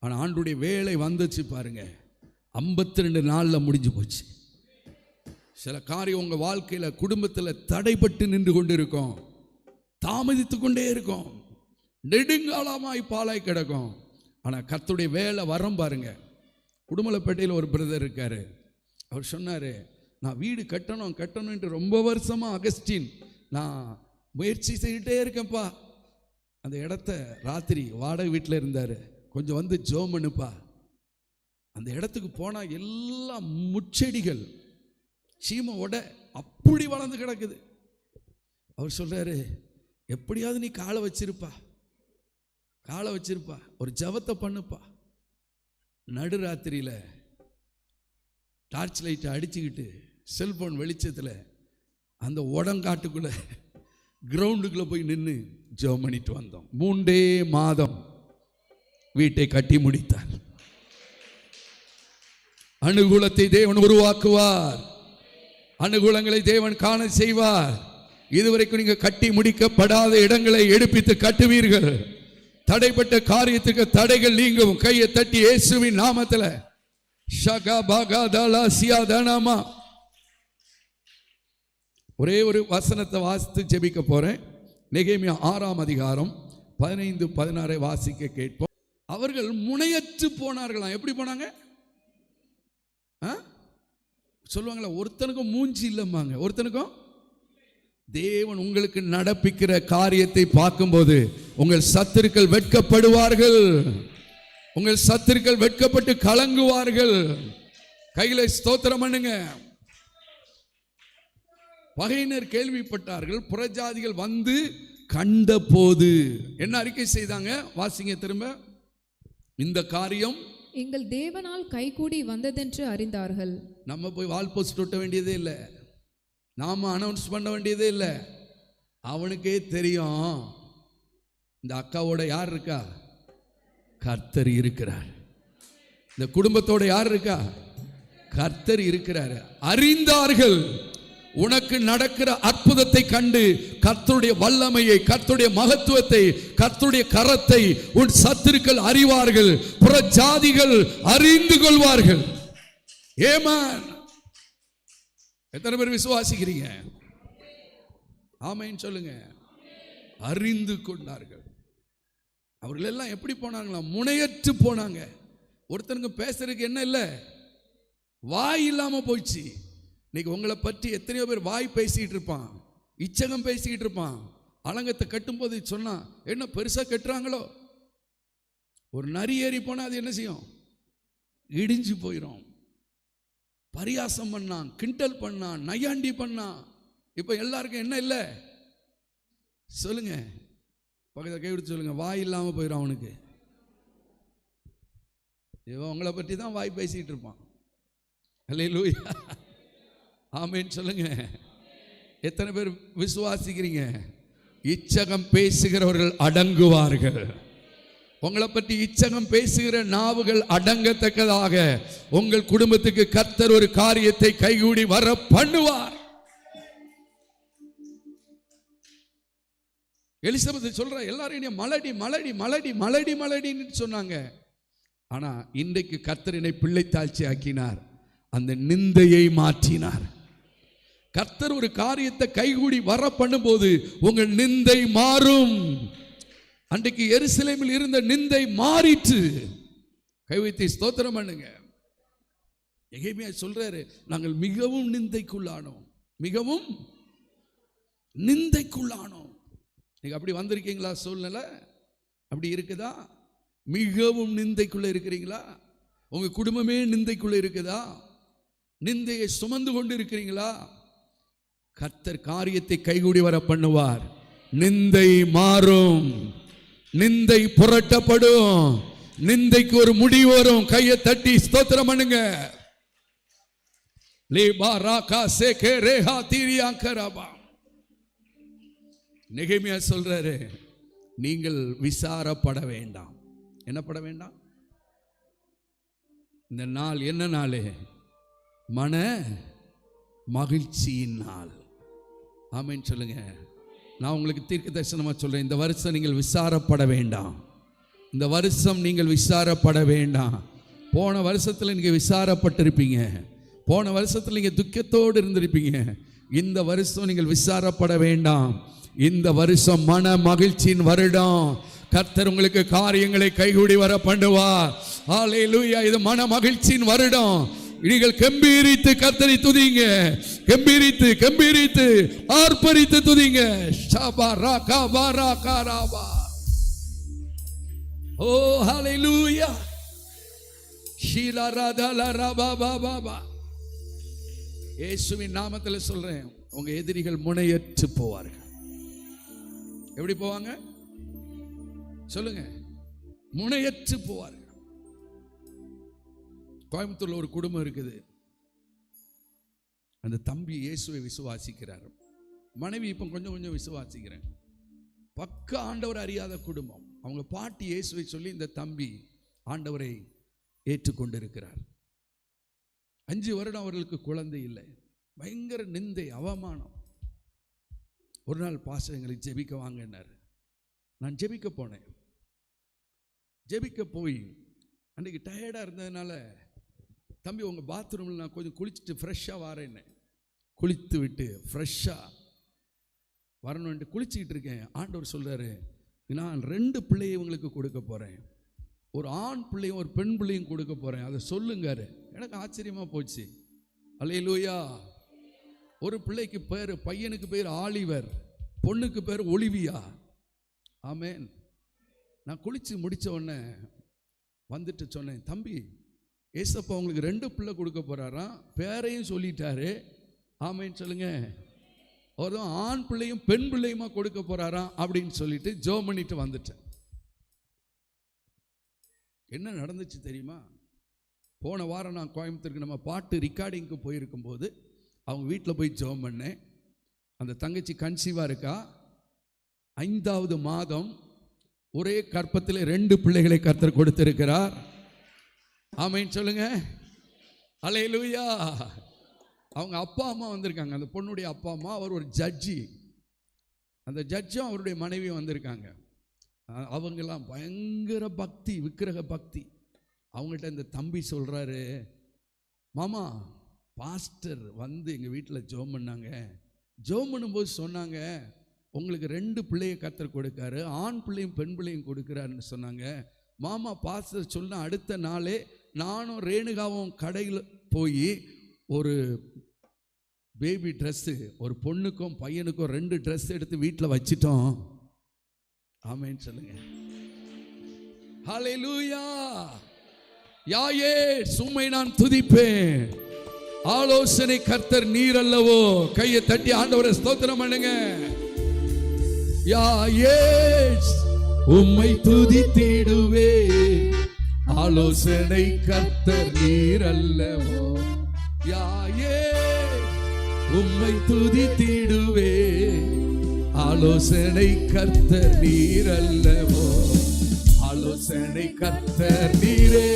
ஆனா ஆண்டுடைய வேலை வந்துச்சு பாருங்க. 52 நாள்ல முடிஞ்சு போச்சு. சில காரியம் உங்க வாழ்க்கையில குடும்பத்தில் தடைப்பட்டு நின்று கொண்டு இருக்கும், தாமதித்து கொண்டே இருக்கும், நெடுங்காலமாய் பாலாய் கிடக்கும். ஆனா கர்த்தருடைய வேலை வரம் பாருங்க. குடுமலப்பேட்டையில் ஒரு பிரதர் இருக்காரு. அவர் சொன்னாரு, நான் வீடு கட்டணும் ரொம்ப வருஷமா அகஸ்டின் நான் முயற்சி செய்துட்டே இருக்கேன்ப்பா. அந்த இடத்த ராத்திரி வாடகை வீட்டில் இருந்தாரு, கொஞ்சம் வந்து ஜோம் பண்ணுப்பா. அந்த இடத்துக்கு போனா எல்லாம் முச்செடிகள் சீமோட அப்படி வளர்ந்து கிடக்குது. அவர் சொல்றாரு, எப்படியாவது நீ காலை வச்சிருப்பா, ஒரு ஜபத்தை பண்ணுப்பா. நடுராத்திரியில் டார்ச் லைட்டை அடிச்சுக்கிட்டு செல்போன் வெளிச்சத்தில் அந்த உடங்காட்டுக்குள்ள கிரவுண்டுக்குள்ள போய் நின்று ஜெபம் பண்ணிட்டு வந்தோம். 3 மாதம் வீட்டை கட்டி முடித்தார். அனுகூலத்தை தேவன் உருவாக்குவார், அனுகூலங்களை தேவன் காண செய்வார். இதுவரைக்கும் நீங்க கட்டி முடிக்கப்படாத இடங்களை எடுப்பித்து கட்டுவீர்கள். தடைப்பட்ட காரியத்துக்கு தடைகள் நீங்கும். கையை தட்டி இயேசுவின் நாமத்தில் ஒரே ஒரு வசனத்தை வாசித்து ஜெபிக்க போறேன். நெகேமியா 6ஆம் அதிகாரம் 15-16 வாசிக்க கேட்போம். அவர்கள் முனையற்று போனார்களாம். எப்படி போனாங்க? சொல்லுவாங்களா, ஒருத்தனுக்கும் மூஞ்சி இல்லம்பாங்க. ஒருத்தனுக்கும் தேவன் உங்களுக்கு நடப்பிக்கிற காரியத்தை பார்க்கும்போது உங்கள் சத்துருக்கள் வெட்கப்படுவார்கள். உங்கள் சத்துருக்கள் வெட்கப்பட்டு கலங்குவார்கள். கையில ஸ்தோத்திரம் பண்ணுங்க. பகையினர் கேள்விப்பட்டார்கள், புறஜாதிகள் வந்து கண்ட போது என்ன அறிக்கை செய்தாங்க? வாசிங்க திரும்ப. இந்த காரியம் எங்கள் தேவனால் கைகூடி வந்ததென்று அறிந்தார்கள். நம்ம போய் வால் போஸ்ட் ஒட்ட வேண்டியதே இல்லை, நாம அனௌன்ஸ் பண்ண வேண்டியதே இல்லை. அவனுக்கே தெரியும் இந்த அக்காவோட யார் இருக்கா, கர்த்தர் இருக்கிறார். இந்த குடும்பத்தோட யார் இருக்கா, கர்த்தர் இருக்கிறார். அறிந்தார்கள். உனக்கு நடக்கிற அற்புதத்தை கண்டு கர்த்தருடைய வல்லமையை, கர்த்தருடைய மகத்துவத்தை, கர்த்தருடைய கரத்தை உன் சத்துருக்கள் அறிவார்கள், புற ஜாதிகள் அறிந்து கொள்வார்கள். ஆமென். எத்தனை பேர் விசுவாசிக்கிறீங்க? ஆமென் சொல்லுங்க. அறிந்து கொண்டார்கள். அவர்கள் எல்லாம் எப்படி போனாங்களா? முனையற்று போனாங்க. ஒருத்தனுக்கு பேசுறதுக்கு என்ன இல்லை, வாய் இல்லாம போயிடுச்சு. இன்னைக்கு உங்களை பற்றி எத்தனையோ பேர் வாய் பேசிக்கிட்டு இருப்பான், இச்சகம் பேசிக்கிட்டு இருப்பான். அலங்கத்தை கட்டும்போது சொன்னா என்ன பெருசா கட்டுறாங்களோ, ஒரு நரி ஏறி போனா அது என்ன செய்யும்? இடிஞ்சு போயிடும். பரியாசம் பண்ணான், கிண்டல் பண்ணான், நையாண்டி பண்ணான். இப்ப எல்லாருக்கும் என்ன இல்லை சொல்லுங்க, பக்கத்தில் கைவிடுத்து சொல்லுங்க, வாய் இல்லாம போயிடும் அவனுக்கு. இவன் உங்களை பற்றி தான் வாய் பேசிட்டு இருப்பான். அல்லேலூயா. ஆமென் சொல்லுங்க. எத்தனை பேர் விசுவாசிக்கிறீங்க? இச்சகம் பேசுகிறவர்கள் அடங்குவார்கள். உங்களை பற்றி இச்சகம் பேசுகிற நாவுகள் அடங்கத்தக்கதாக உங்கள் குடும்பத்துக்கு கர்த்தர் ஒரு காரியத்தை கைகூடி வர பண்ணுவார். எலிசபெத் சொல்ற எல்லாரும் மலடி மலடி மலடி மலடி மலடின்னு சொன்னாங்க. ஆனா இன்றைக்கு கர்த்தர் என்னை பிள்ளை தாழ்ச்சி ஆக்கினார், அந்த நிந்தையை மாற்றினார். கர்த்தர் ஒரு காரியத்தை கைகூடி வர பண்ணும்போது உங்கள் நிந்தை மாறும். அன்றைக்கு எருசலேமில் இருந்த நிந்தை மாறிற்று. கைவைத்தை ஸ்தோத்திரம் பண்ணுங்க. எகேமியா சொல்றாரு, நாங்கள் மிகவும் நிந்தைக்குள்ளானோம், மிகவும் நிந்தைக்குள்ளானோம். நீங்க அப்படி வந்திருக்கீங்களா? சூழ்நிலை அப்படி இருக்குதா? மிகவும் நிந்தைக்குள்ள இருக்கிறீங்களா? உங்க குடும்பமே நிந்தைக்குள்ள இருக்குதா? நிந்தையை சுமந்து கொண்டு இருக்கிறீங்களா? கர்த்தர் காரியத்தை கைகூடி வர பண்ணுவார். நிந்தை மாறும், நிந்தை புரட்டப்படும், நிந்தைக்கு ஒரு முடிவு வரும். கையை தட்டி ஸ்தோத்திரம் பண்ணுங்க. நெகேமியா சொல்றாரு, நீங்கள் விசாரப்பட வேண்டாம். என்ன பட வேண்டாம்? இந்த நாள் என்ன நாள்? மன மகிழ்ச்சியின் நாள். ஆமென் சொல்லுங்க. நான் உங்களுக்கு தீர்க்க தரிசனமா சொல்றேன், இந்த வருஷம் நீங்கள் விசாரப்பட வேண்டாம். இந்த வருஷம் நீங்கள் விசாரப்பட வேண்டாம். போன வருஷத்துல நீங்க விசாரப்பட்டிருப்பீங்க, போன வருஷத்துல நீங்க துக்கத்தோடு இருந்திருப்பீங்க. இந்த வருஷம் நீங்கள் விசாரப்பட வேண்டாம். இந்த வருஷம் மன மகிழ்ச்சியின் வருடம். கர்த்தர் உங்களுக்கு காரியங்களை கைகூடி வர பண்ணுவார். ஹல்லேலூயா. இது மன மகிழ்ச்சியின் வருடம். நீங்கள் கம்பீரித்து கர்த்தரை துதிங்க, கம்பீரித்து கம்பீரித்து ஆர்ப்பரித்து துதிங்க. ஷபா ராகா பாரா காராபா. ஓ ஹல்லேலூயா. ஷீலா ராதா ரபா பாபா பா. இயேசுவின் நாமத்தில் சொல்றேன், உங்க எதிரிகள் முனையற்று போவார்கள். எப்படி போவாங்க சொல்லுங்க? முனையற்று போவார்கள். கோயம்புத்தூர்ல ஒரு குடும்பம் இருக்குது. அந்த தம்பி இயேசுவை விசுவாசிக்கிறார், மனைவி இப்ப கொஞ்சம் கொஞ்சம் விசுவாசிக்கிறேன். பக்க ஆண்டவர் அறியாத குடும்பம். அவங்க பாட்டி இயேசுவை சொல்லி இந்த தம்பி ஆண்டவரை ஏற்றுக்கொண்டிருக்கிறார். 5 வருடம் அவர்களுக்கு குழந்தை இல்லை. பயங்கர நிந்தை, அவமானம். ஒரு நாள் பாஸ்டர் எங்களுக்கு ஜெபிக்க வாங்கினார். நான் ஜெபிக்க போனேன். ஜெபிக்க போய் அன்றைக்கு டயர்டாக இருந்ததுனால, தம்பி உங்கள் பாத்ரூமில் நான் கொஞ்சம் குளிச்சுட்டு ஃப்ரெஷ்ஷாக வரேன்னு குளித்து விட்டு ஃப்ரெஷ்ஷாக வரணுன்ட்டு குளிச்சுக்கிட்டு இருக்கேன். ஆண்டவர் சொல்கிறாரு, நான் 2 பிள்ளையை இவங்களுக்கு கொடுக்க போகிறேன். ஒரு ஆண் பிள்ளையும் ஒரு பெண் பிள்ளையும் கொடுக்க போகிறேன், அதை சொல்லுங்காரு. எனக்கு ஆச்சரியமாக போச்சு. அல்லேலூயா. ஒரு பிள்ளைக்கு பேர், பையனுக்கு பேர் ஆலிவர், பொண்ணுக்கு பேர் ஒலிவியா. ஆமேன். நான் குளிச்சு முடிச்ச உடனே வந்துட்டு சொன்னேன், தம்பி ஏசப்பா உங்களுக்கு 2 பிள்ளை கொடுக்க போறாராம், பேரையும் சொல்லிட்டாரு. ஆமேன்னு சொல்லுங்க. ஒரு ஆண் பிள்ளையும் பெண் பிள்ளையுமா கொடுக்க போறாராம் அப்படின்னு சொல்லிட்டு ஜெபம் பண்ணிட்டு வந்துட்டேன். என்ன நடந்துச்சு தெரியுமா? போன வாரம் நான் கோயம்புத்தூருக்கு நம்ம பாட்டு ரெக்கார்டிங்க்கு போயிருக்கும் போது அவங்க வீட்டில் போய் ஜெபம் பண்ணேன். அந்த தங்கச்சி கன்சீவாக இருக்கா. 5வது மாதம், ஒரே கற்பத்தில் 2 பிள்ளைகளை கர்த்தர் கொடுத்திருக்கிறார். ஆமென் சொல்லுங்க. அல்லேலூயா. அவங்க அப்பா அம்மா வந்திருக்காங்க. அந்த பொண்ணுடைய அப்பா அம்மா, அவர் ஒரு ஜட்ஜி. அந்த ஜட்ஜும் அவருடைய மனைவியும் வந்திருக்காங்க. அவங்கெல்லாம் பயங்கர பக்தி, விக்கிரக பக்தி. அவங்கள்ட்ட இந்த தம்பி சொல்கிறாரு, மாமா பாஸ்டர் வந்து எங்கள் வீட்டில் ஜெபம் பண்ணாங்க. ஜெபம் பண்ணும்போது சொன்னாங்க, உங்களுக்கு 2 பிள்ளையை கர்த்தர் கொடுக்காரு, ஆண் பிள்ளையும் பெண் பிள்ளையும் கொடுக்குறாருன்னு சொன்னாங்க. மாமா பாஸ்டர் சொன்ன அடுத்த நாளே நானும் ரேணுகாவும் கடையில் போய் ஒரு பேபி ட்ரெஸ்ஸு, ஒரு பொண்ணுக்கும் பையனுக்கும் 2 ட்ரெஸ் எடுத்து வீட்டில் வச்சிட்டோம். ஆமென் சொல்லுங்க. ஹல்லேலூயா. யாயே சும்மை நான் துதிப்பேன். ஆலோசனை கர்த்தர் நீர் அல்லவோ. கையை தட்டி ஆண்டவரை ஸ்தோத்திரம் பண்ணுங்க. யாயே உம்மை துதித்திடுவே. ஆலோசனை கர்த்தர் நீர் அல்லவோ. யாயே உம்மை துதித்திடுவே. ஆலோசனை கர்த்தர் நீர் அல்லவோ. ஆலோசனை கர்த்தர் நீரே,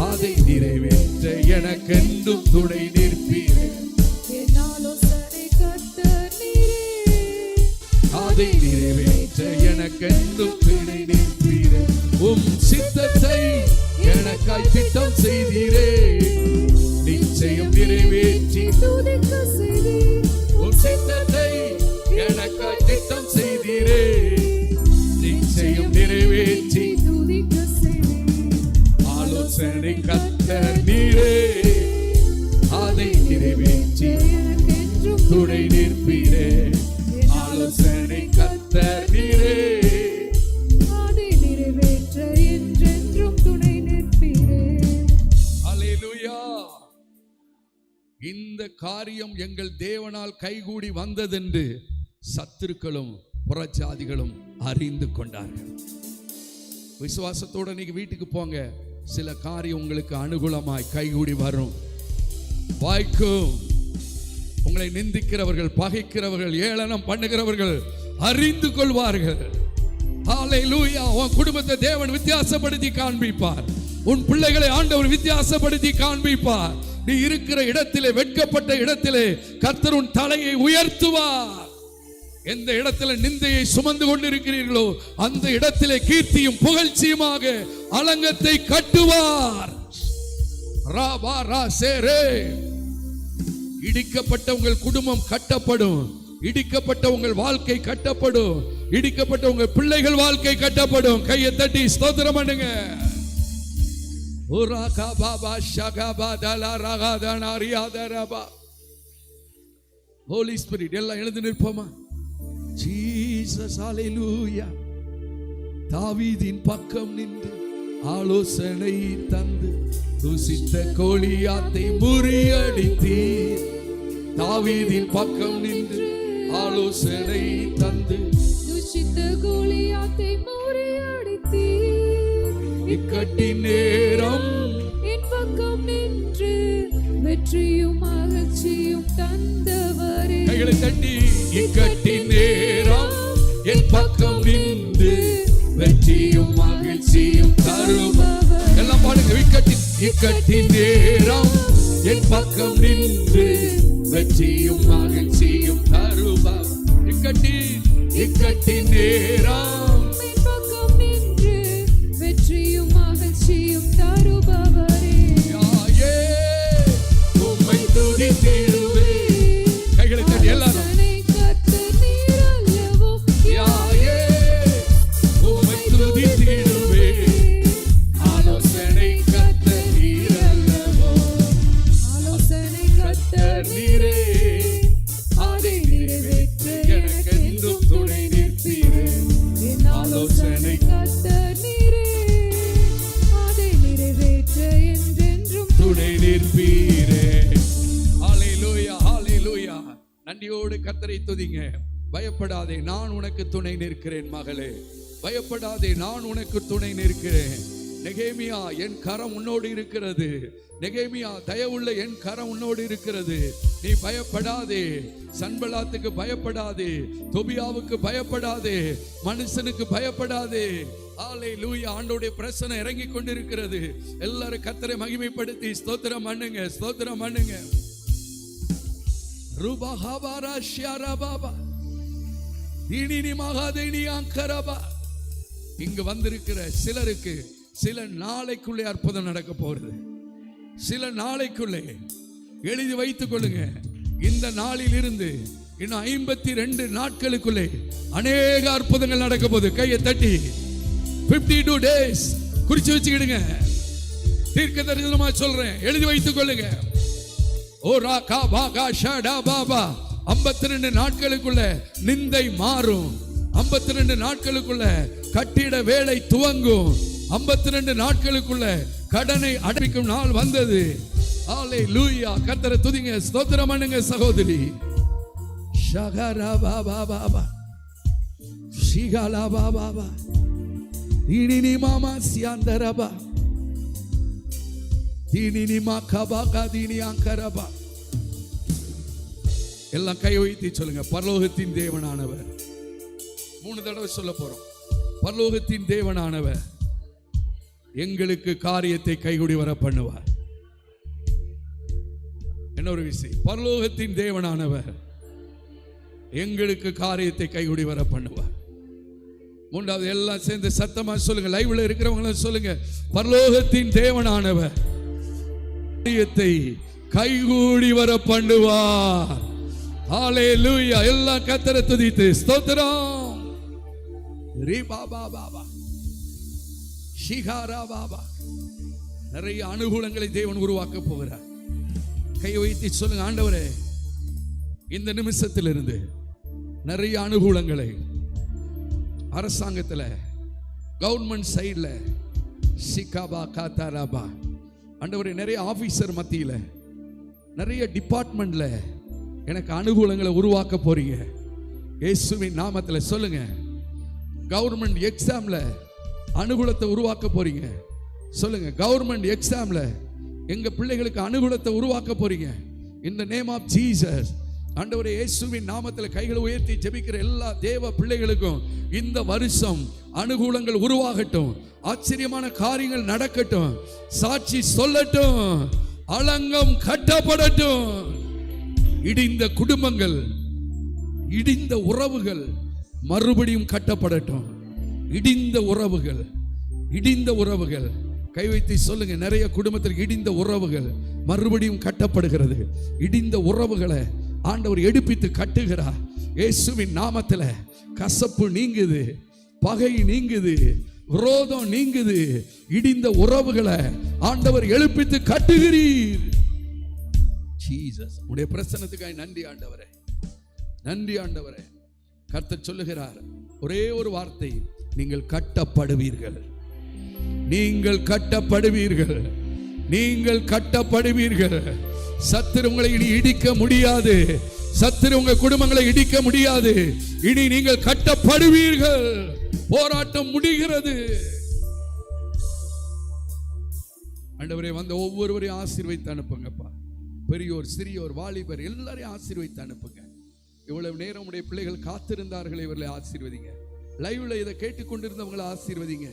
அதை நிறைவேற்ற எனக்கென்றும் துணை நிற்பீரே. ஆலோசனை கர்த்தர் நீரே, அதை நிறைவேற்ற எனக்கென்றும் துணை நிற்பீரே. உம் சித்தத்தை எனக்காய் திட்டம் செய்தீரே, நிச்சயம் நிறைவேற்றி துதிக்க செய்தீர். உம் சித்தத்தை எனக்காய் திட்டம் செய்தீரே, நிச்சயம் நிறைவேற்றி துதிக்க செய்தீர். ஆலோசனை கர்த்தர் நீரே, அதை நிறைவேற்றி எனக்கென்றும் துணை நிற்பீரே. ஆலோசனை கர்த்தர் நீரே, அதை நிறைவேற்ற என்றென்றும் துணை நிற்பீரே. அல்லேலூயா. இந்த காரியம் எங்கள் தேவனால் கைகூடி வந்ததென்று சத்துருக்களும் புறஜாதிகளும் அறிந்து கொண்டார்கள். விசுவாசத்தோட நீங்க வீட்டுக்கு போங்க, சில காரியம் உங்களுக்கு அனுகூலமாய் கைகூடி வரும், வாய்க்கும். உங்களை நிந்திக்கிறவர்கள், பகைக்கிறவர்கள், ஏளனம் பண்ணுகிறவர்கள் அறிந்து கொள்வார்கள். ஹல்லேலூயா. உன் குடும்பத்தை தேவன் வித்தியாசப்படுத்தி காண்பிப்பார். உன் பிள்ளைகளை ஆண்டவர் வித்தியாசப்படுத்தி காண்பிப்பார். நீ இருக்கிற இடத்திலே, வெட்கப்பட்ட இடத்திலே கர்த்தர் உன் தலையை உயர்த்துவார். எந்த இடத்துல நிந்தையை சுமந்து கொண்டிருக்கிறீர்களோ அந்த இடத்திலே கீர்த்தியும் புகழ்ச்சியுமாக அலங்கத்தை கட்டுவார். இடிக்கப்பட்ட உங்கள் குடும்பம் கட்டப்படும், இடிக்கப்பட்ட உங்கள் வாழ்க்கை கட்டப்படும், இடிக்கப்பட்ட உங்கள் பிள்ளைகள் வாழ்க்கை கட்டப்படும். கையை தட்டி ஸ்தோத்திரம் பண்ணுங்க. ஹோலி ஸ்பிரிட் எல்லாம் எழுந்து நிற்போமா? ஜீசஸ் ஹல்லேலூயா. தாவீதின் பக்கம் நின்று ஆலோசனை தந்து துசித்த கோலியாத்தை முறியடித்தீர். தாவீதின் பக்கம் நின்று ஆலோசனை தந்து துசித்த கோலியாத்தை முறியடித்தீர். இக்கட்டின் நேரம் என் பக்கம் நின்று வெற்றியும் மகிழ்ச்சியும் தந்தவரே. கைகளை தட்டி. இக்கட்டின் நேரம் என் பக்கம் நின்று வெற்றியும் மகிழ்ச்சியும் தருபவர். எல்லாம் பாடுங்க. இக்கட்டின் நேரம் என் பக்கம் நின்று வெற்றியும் மகிழ்ச்சியும் தருபவர். இக்கட்டின் நேரம் என் பக்கம் நின்று வெற்றியும் மகிழ்ச்சியும் தருபவரே. உம்மை துதித்திடுவே. கைகளை தட்டி எல்லாரும். நன்றியோடு கர்த்தரை துதிங்க. பயப்படாதே, நான் உனக்கு துணை நிற்கிறேன் மகளே. பயப்படாதே, நான் உனக்கு துணை நிற்கிறேன். நெகேமியா, என் கரம் உன்னோடு இருக்கிறது. நெகேமியா, தயவுள்ள என் கரம் உன்னோடு இருக்கிறது. நீ பயப்படாதே. சன்பலாத்துக்கு பயப்படாதே, தொபியாவுக்கு பயப்படாதே, மனுஷனுக்கு பயப்படாதே. ஹல்லேலூயா. ஆண்டவருடைய பிரசன்னம் இறங்கி கொண்டிருக்கிறது. எல்லாரும் கர்த்தரை மகிமைப்படுத்தி ஸ்தோத்திரம் பண்ணுங்க, ஸ்தோத்திரம் பண்ணுங்க. ரூபா ஹாபாரா ஷியாரா பாபா தீனினி மகாதேனி அங்கரபா. இங்கு வந்திருக்கிற சிலருக்கு சில நாளைக்குள்ளே அற்புதம் நடக்க போறது. சில நாளைக்குள்ளே எழுதி வைத்துக் கொள்ளுங்க. இந்த நாளில் இருந்து இன்னும் 52 நாட்களுக்குள்ளே அநேக அற்புதங்கள் நடக்க போகுது. கையை தட்டி 52 days குறிச்சு வச்சுக்கிடுங்க. தீர்க்க தரிசனமா சொல்றேன், எழுதி வைத்துக் கொள்ளுங்க. ஓ ராகா பாகா ஷடா பாபா. 52 நாட்களுக்குள்ள நிந்தை மாறும். 52 நாட்களுக்குள்ள கட்டிட வேலை துவங்கும். 52 நாட்களுக்குள்ள கடனை அடைக்கும் நாள் வந்தது. ஹல்லேலூயா. கர்த்தரை துதிங்க, ஸ்தோத்திரம் பண்ணுங்க சகோதரி. ஷகரா பாபா பாபா ஷிகாலா பாபா பாபா தீனினி மாமா சியாந்தரபா தீனினி மாகபாகா தீனி அங்கரபா. எல்லாம் கை வைத்து சொல்லுங்க, பரலோகத்தின் தேவனானவர். 3 தடவை சொல்ல போறோம். பரலோகத்தின் தேவனானவர் எங்களுக்கு காரியத்தை கைகூடி வர பண்ணுவார். இன்னொரு விஷயம், பரலோகத்தின் தேவனானவர் எங்களுக்கு காரியத்தை கைகூடி வர பண்ணுவார். 3வது எல்லாம் சேர்ந்து சத்தமா சொல்லுங்க. லைவ்ல இருக்கிறவங்க சொல்லுங்க, பரலோகத்தின் தேவனானவர் காரியத்தை கைகூடி வர பண்ணுவார். ஹல்லேலூயா. எல்லாம் கர்த்தரை துதித்து ஸ்தோத்திரம். ரீ பாபா பாபா ஷிகாரா பாபா. நிறைய அனுகூலங்களை தேவன் உருவாக்க போகிறார். கை வைத்து சொல்லுங்க, ஆண்டவரே இந்த நிமிஷத்திலிருந்து நிறைய அனுகூலங்களை அரசாங்கத்தில், கவர்மெண்ட் சைடில் சிகாபா காத்தாராபா. ஆண்டவரே நிறைய ஆபீசர் மத்தியில், நிறைய டிபார்ட்மெண்ட்ல எனக்கு அனுகூலங்களை உருவாக்க போறீங்க. இயேசுவின் நாமத்துல சொல்லுங்க. கவர்மெண்ட் எக்ஸாம்ல அனுகூலத்தை உருவாக்க போறீங்க. சொல்லுங்க, கவர்மெண்ட் எக்ஸாம்ல எங்க பிள்ளைகளுக்கு அனுகூலத்தை உருவாக்க போறீங்க. இன் தி நேம் ஆஃப் ஜீசஸ். ஆண்டவரே, இயேசுவின் நாமத்தில் கைகளை உயர்த்தி ஜெபிக்கிற எல்லா தேவ பிள்ளைகளுக்கும் இந்த வருஷம் அனுகூலங்கள் உருவாகட்டும், ஆச்சரியமான காரியங்கள் நடக்கட்டும், சாட்சி சொல்லட்டும், அலங்கம் கட்டப்படட்டும். இடிந்த குடும்பங்கள், இடிந்த உறவுகள் மறுபடியும் கட்டப்படட்டும். இடிந்த உறவுகள், இடிந்த உறவுகள், கை வைத்து சொல்லுங்க. நிறைய குடும்பத்தில் இடிந்த உறவுகள் மறுபடியும் கட்டப்படுகிறது. இடிந்த உறவுகளை ஆண்டவர் எடுப்பித்து கட்டுகிறார். இயேசுவின் நாமத்தில் கசப்பு நீங்குது, பகை நீங்குது, விரோதம் நீங்குது. இடிந்த உறவுகளை ஆண்டவர் எழுப்பித்து கட்டுகிறீர். ஜீசஸ், உடைய பிரசன்னத்துக்காய் நன்றி ஆண்டவரே, நன்றி ஆண்டவரே. கர்த்தர் சொல்லுகிறார் ஒரே ஒரு வார்த்தை, நீங்கள் கட்டப்படுவீர்கள், நீங்கள் கட்டப்படுவீர்கள், நீங்கள் கட்டப்படுவீர்கள். சத்துரு உங்களை இனி இடிக்க முடியாது, சத்துரு உங்க குடும்பங்களை இடிக்க முடியாது. இனி நீங்கள் கட்டப்படுவீர்கள். போராட்டம் முடிகிறது. ஆண்டவரே, வந்த ஒவ்வொருவரையும் ஆசீர்வதித்து அனுப்புங்கப்பா. பெரியோர், சிறியோர், வாலிபர் எல்லாரையும் ஆசீர்வதித்து அனுப்புங்க. இவ்வளவு நேரம் உடைய பிள்ளைகள் காத்திருந்தார்கள், இவர்களை ஆசீர்வதிங்க. லைவ்ல இதை கேட்டுக்கொண்டிருந்தவங்களை ஆசீர்வதிங்க.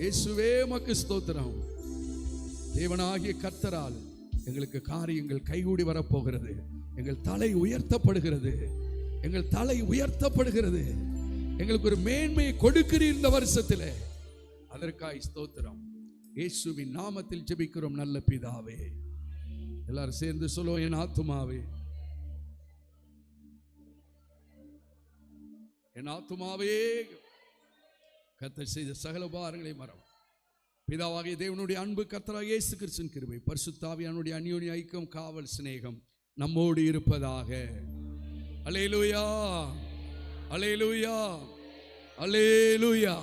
இயேசுவே உமக்கு ஸ்தோத்திரம். தேவனாகிய கர்த்தரால் எங்களுக்கு காரியங்கள் கைகூடி வரப்போகிறது. எங்கள் தலை உயர்த்தப்படுகிறது, எங்கள் தலை உயர்த்தப்படுகிறது. எங்களுக்கு ஒரு மேன்மையை கொடுக்கிறீர் இந்த வருஷத்தில். அதற்காய் ஸ்தோத்திரம். இயேசுவின் நாமத்தில் ஜெபிக்கிறோம் நல்ல பிதாவே. எல்லாரும் சேர்ந்து சொல்லுவோம், என் ஆத்துமாவே, என் ஆத்துமாவே கர்த்தர் செய்த சகல உபகாரங்களை மறவாதே. பிதாவாகிய தேவனுடைய அன்பு, கர்த்தராகிய இயேசு கிறிஸ்துவின் கிருபை, பரிசுத்த ஆவியானவருடைய அந்யோன்ய ஐக்கியம், காவல், சிநேகம் நம்மோடு இருப்பதாக. அல்லேலூயா, அல்லேலூயா, அல்லேலூயா.